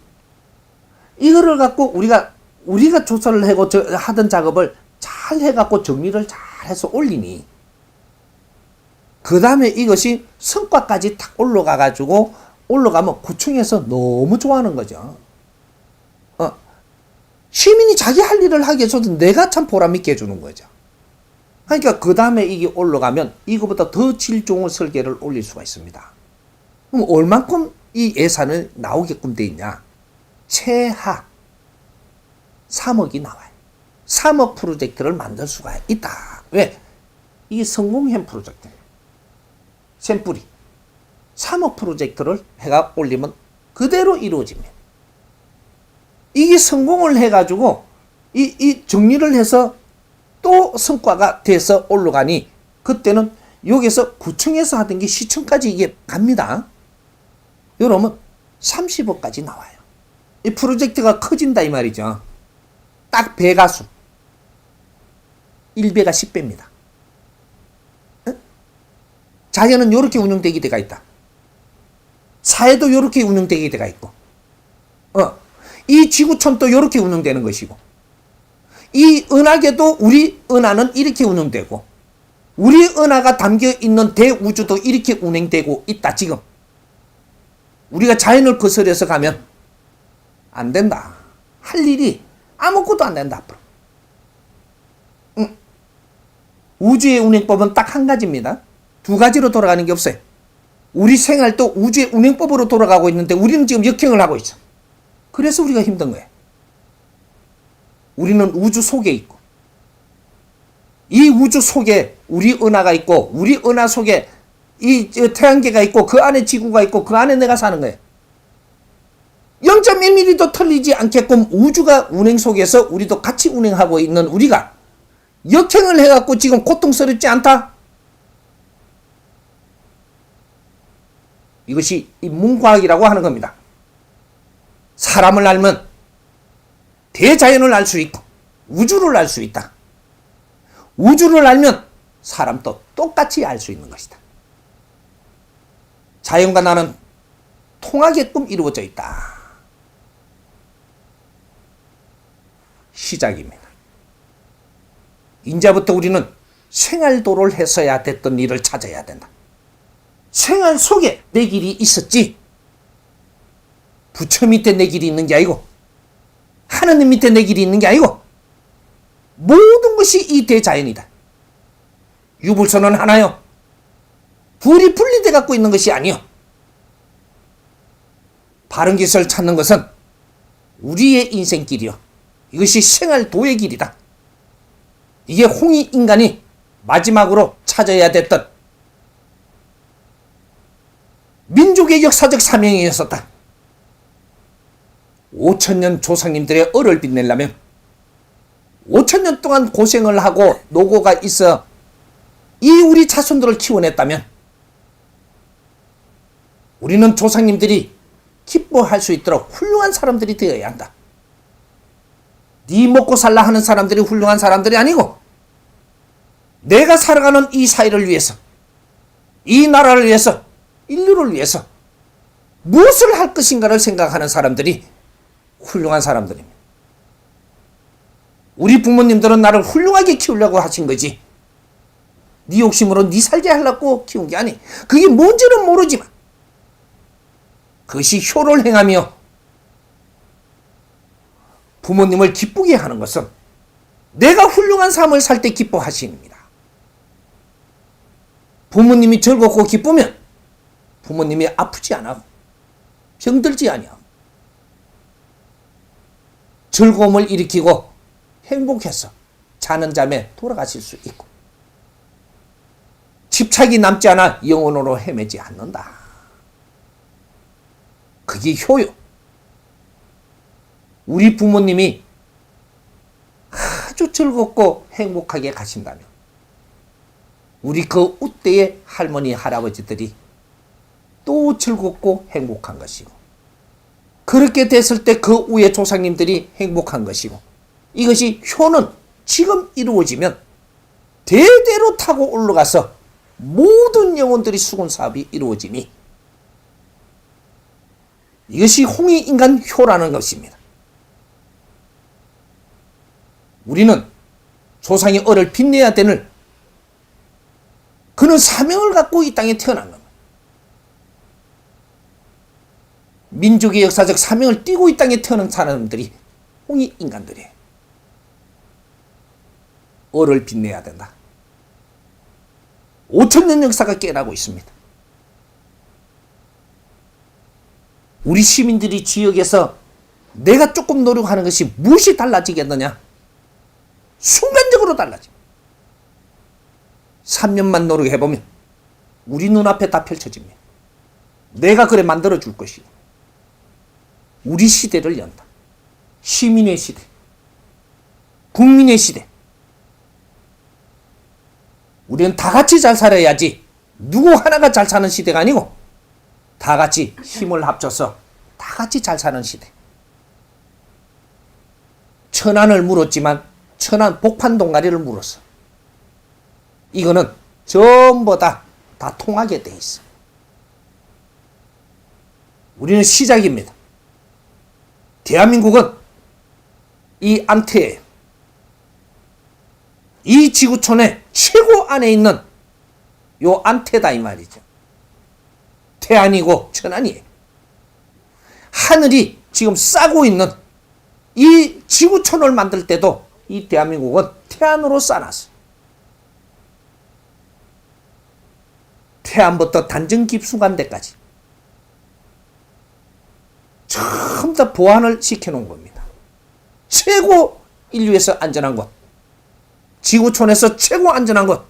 D: 이거를 갖고 우리가 조사를 하고 하던 작업을 잘 해갖고 정리를 잘 해서 올리니 그 다음에 이것이 성과까지 탁 올라가가지고 올라가면 구청에서 너무 좋아하는 거죠. 시민이 자기 할 일을 하게 해줘도 내가 참 보람있게 해주는 거죠. 그러니까 그 다음에 이게 올라가면 이거보다 더 질 좋은 설계를 올릴 수가 있습니다. 그럼 얼만큼 이 예산을 나오게끔 돼 있냐? 최하 3억이 나와요. 3억 프로젝트를 만들 수가 있다. 왜? 이게 성공한 프로젝트예요. 샘플이 3억 프로젝트를 해가 올리면 그대로 이루어집니다. 이게 성공을 해가지고 이 정리를 해서 또 성과가 돼서 올라가니 그때는 여기서 구청에서 하던 게 시청까지 이게 갑니다. 여러분 30억까지 나와요. 이 프로젝트가 커진다 이 말이죠. 딱 배가수 1배가 10배입니다. 자연은 이렇게 운영되게 돼가 있다. 사회도 이렇게 운영되게 돼가 있고 이 지구촌도 이렇게 운영되는 것이고 이 은하계도 우리 은하는 이렇게 운영되고 우리 은하가 담겨있는 대우주도 이렇게 운행되고 있다. 지금 우리가 자연을 거스려서 가면 안 된다. 할 일이 아무것도 안 된다. 앞으로. 우주의 운행법은 딱 한 가지입니다. 두 가지로 돌아가는 게 없어요. 우리 생활도 우주의 운행법으로 돌아가고 있는데 우리는 지금 역행을 하고 있어. 그래서 우리가 힘든 거예요. 우리는 우주 속에 있고 이 우주 속에 우리 은하가 있고 우리 은하 속에 태양계가 있고 그 안에 지구가 있고 그 안에 내가 사는 거예요. 0.1mm도 틀리지 않게끔 우주가 운행 속에서 우리도 같이 운행하고 있는 우리가 역행을 해갖고 지금 고통스럽지 않다? 이것이 인문과학이라고 하는 겁니다. 사람을 알면 대자연을 알 수 있고 우주를 알 수 있다. 우주를 알면 사람도 똑같이 알 수 있는 것이다. 자연과 나는 통하게끔 이루어져 있다. 시작입니다. 이제부터 우리는 생활도를 했어야 됐던 일을 찾아야 된다. 생활 속에 내 길이 있었지. 부처 밑에 내 길이 있는 게 아니고 하느님 밑에 내 길이 있는 게 아니고 모든 것이 이 대자연이다. 유불선은 하나요. 불이 분리돼 갖고 있는 것이 아니요. 바른 길을 찾는 것은 우리의 인생길이요. 이것이 생활도의 길이다. 이게 홍익인간이 마지막으로 찾아야 됐던 민족의 역사적 사명이었었다. 5천년 조상님들의 얼을 빛내려면 5천년 동안 고생을 하고 노고가 있어 이 우리 자손들을 키워냈다면 우리는 조상님들이 기뻐할 수 있도록 훌륭한 사람들이 되어야 한다. 네 먹고 살라 하는 사람들이 훌륭한 사람들이 아니고 내가 살아가는 이 사회를 위해서 이 나라를 위해서 인류를 위해서 무엇을 할 것인가를 생각하는 사람들이 훌륭한 사람들입니다. 우리 부모님들은 나를 훌륭하게 키우려고 하신 거지 네 욕심으로 네 살게 하려고 키운 게 아니. 그게 뭔지는 모르지만 그것이 효를 행하며 부모님을 기쁘게 하는 것은 내가 훌륭한 삶을 살 때 기뻐하십니다. 부모님이 즐겁고 기쁘면 부모님이 아프지 않아 병들지 아니하고 즐거움을 일으키고 행복해서 자는 잠에 돌아가실 수 있고 집착이 남지 않아 영혼으로 헤매지 않는다. 그게 효요. 우리 부모님이 아주 즐겁고 행복하게 가신다면 우리 그 우때의 할머니 할아버지들이 또 즐겁고 행복한 것이고 그렇게 됐을 때 그 후에 조상님들이 행복한 것이고 이것이 효는 지금 이루어지면 대대로 타고 올라가서 모든 영혼들이 수군 사업이 이루어지니 이것이 홍익인간 효라는 것입니다. 우리는 조상의 얼을 빛내야 되는 그는 사명을 갖고 이 땅에 태어난 겁니다. 민족의 역사적 사명을 띠고 이 땅에 태어난 사람들이 홍익인간들이에요. 얼을 빛내야 된다. 5천년 역사가 깨어나고 있습니다. 우리 시민들이 지역에서 내가 조금 노력하는 것이 무엇이 달라지겠느냐? 순간적으로 달라집니다. 3년만 노력해보면 우리 눈앞에 다 펼쳐집니다. 내가 그래 만들어줄 것이고 우리 시대를 연다. 시민의 시대, 국민의 시대. 우리는 다 같이 잘 살아야지 누구 하나가 잘 사는 시대가 아니고 다 같이 힘을 합쳐서 다 같이 잘 사는 시대. 천안을 물었지만 천안 복판 동아리를 물었어. 이거는 전부 다 통하게 돼 있어. 우리는 시작입니다. 대한민국은 이 안태예요. 이 지구촌의 최고 안에 있는 요 안태다 이 말이죠. 태안이고 천안이에요. 하늘이 지금 싸고 있는 이 지구촌을 만들 때도 이 대한민국은 태안으로 싸놨어. 태안부터 단정 깊숙한데까지 전부 다 보완을 시켜놓은 겁니다. 최고 인류에서 안전한 곳, 지구촌에서 최고 안전한 곳,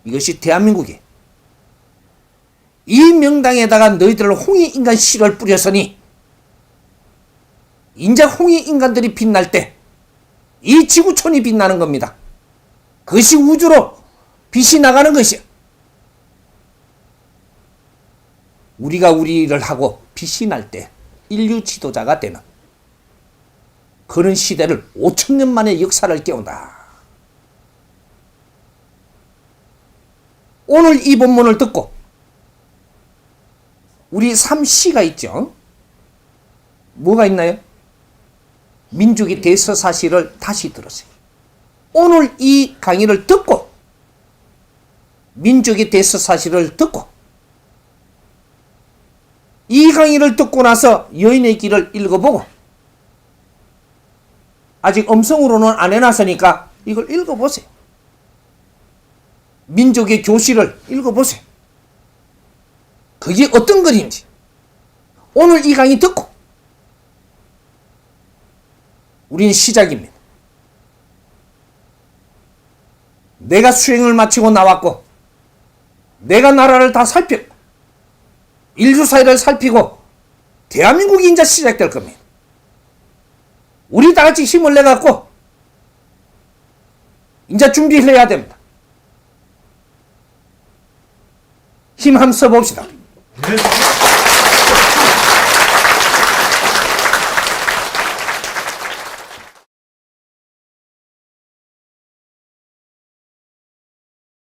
D: 이것이 대한민국이에요.
B: 이 명당에다가 너희들 홍익인간 씨를 뿌렸으니 인제 홍익인간들이 빛날 때 이 지구촌이 빛나는 겁니다. 그것이 우주로 빛이 나가는 것이야. 우리가 우리를 하고 빛이 날 때 인류 지도자가 되는 그런 시대를 5,000년 만의 역사를 깨운다. 오늘 이 본문을 듣고 우리 3C가 있죠. 뭐가 있나요? 민족의 대서사실을 다시 들으세요. 오늘 이 강의를 듣고 민족의 대서사실을 듣고 이 강의를 듣고 나서 여인의 길을 읽어보고 아직 음성으로는 안 해놨으니까 이걸 읽어보세요. 민족의 교실을 읽어보세요. 그게 어떤 글인지 오늘 이 강의 듣고 우리는 시작입니다. 내가 수행을 마치고 나왔고 내가 나라를 다 살피고 인류 사회를 살피고 대한민국이 이제 시작될 겁니다. 우리 다 같이 힘을 내갖고 이제 준비를 해야 됩니다. 힘 한번 써봅시다.
C: 네.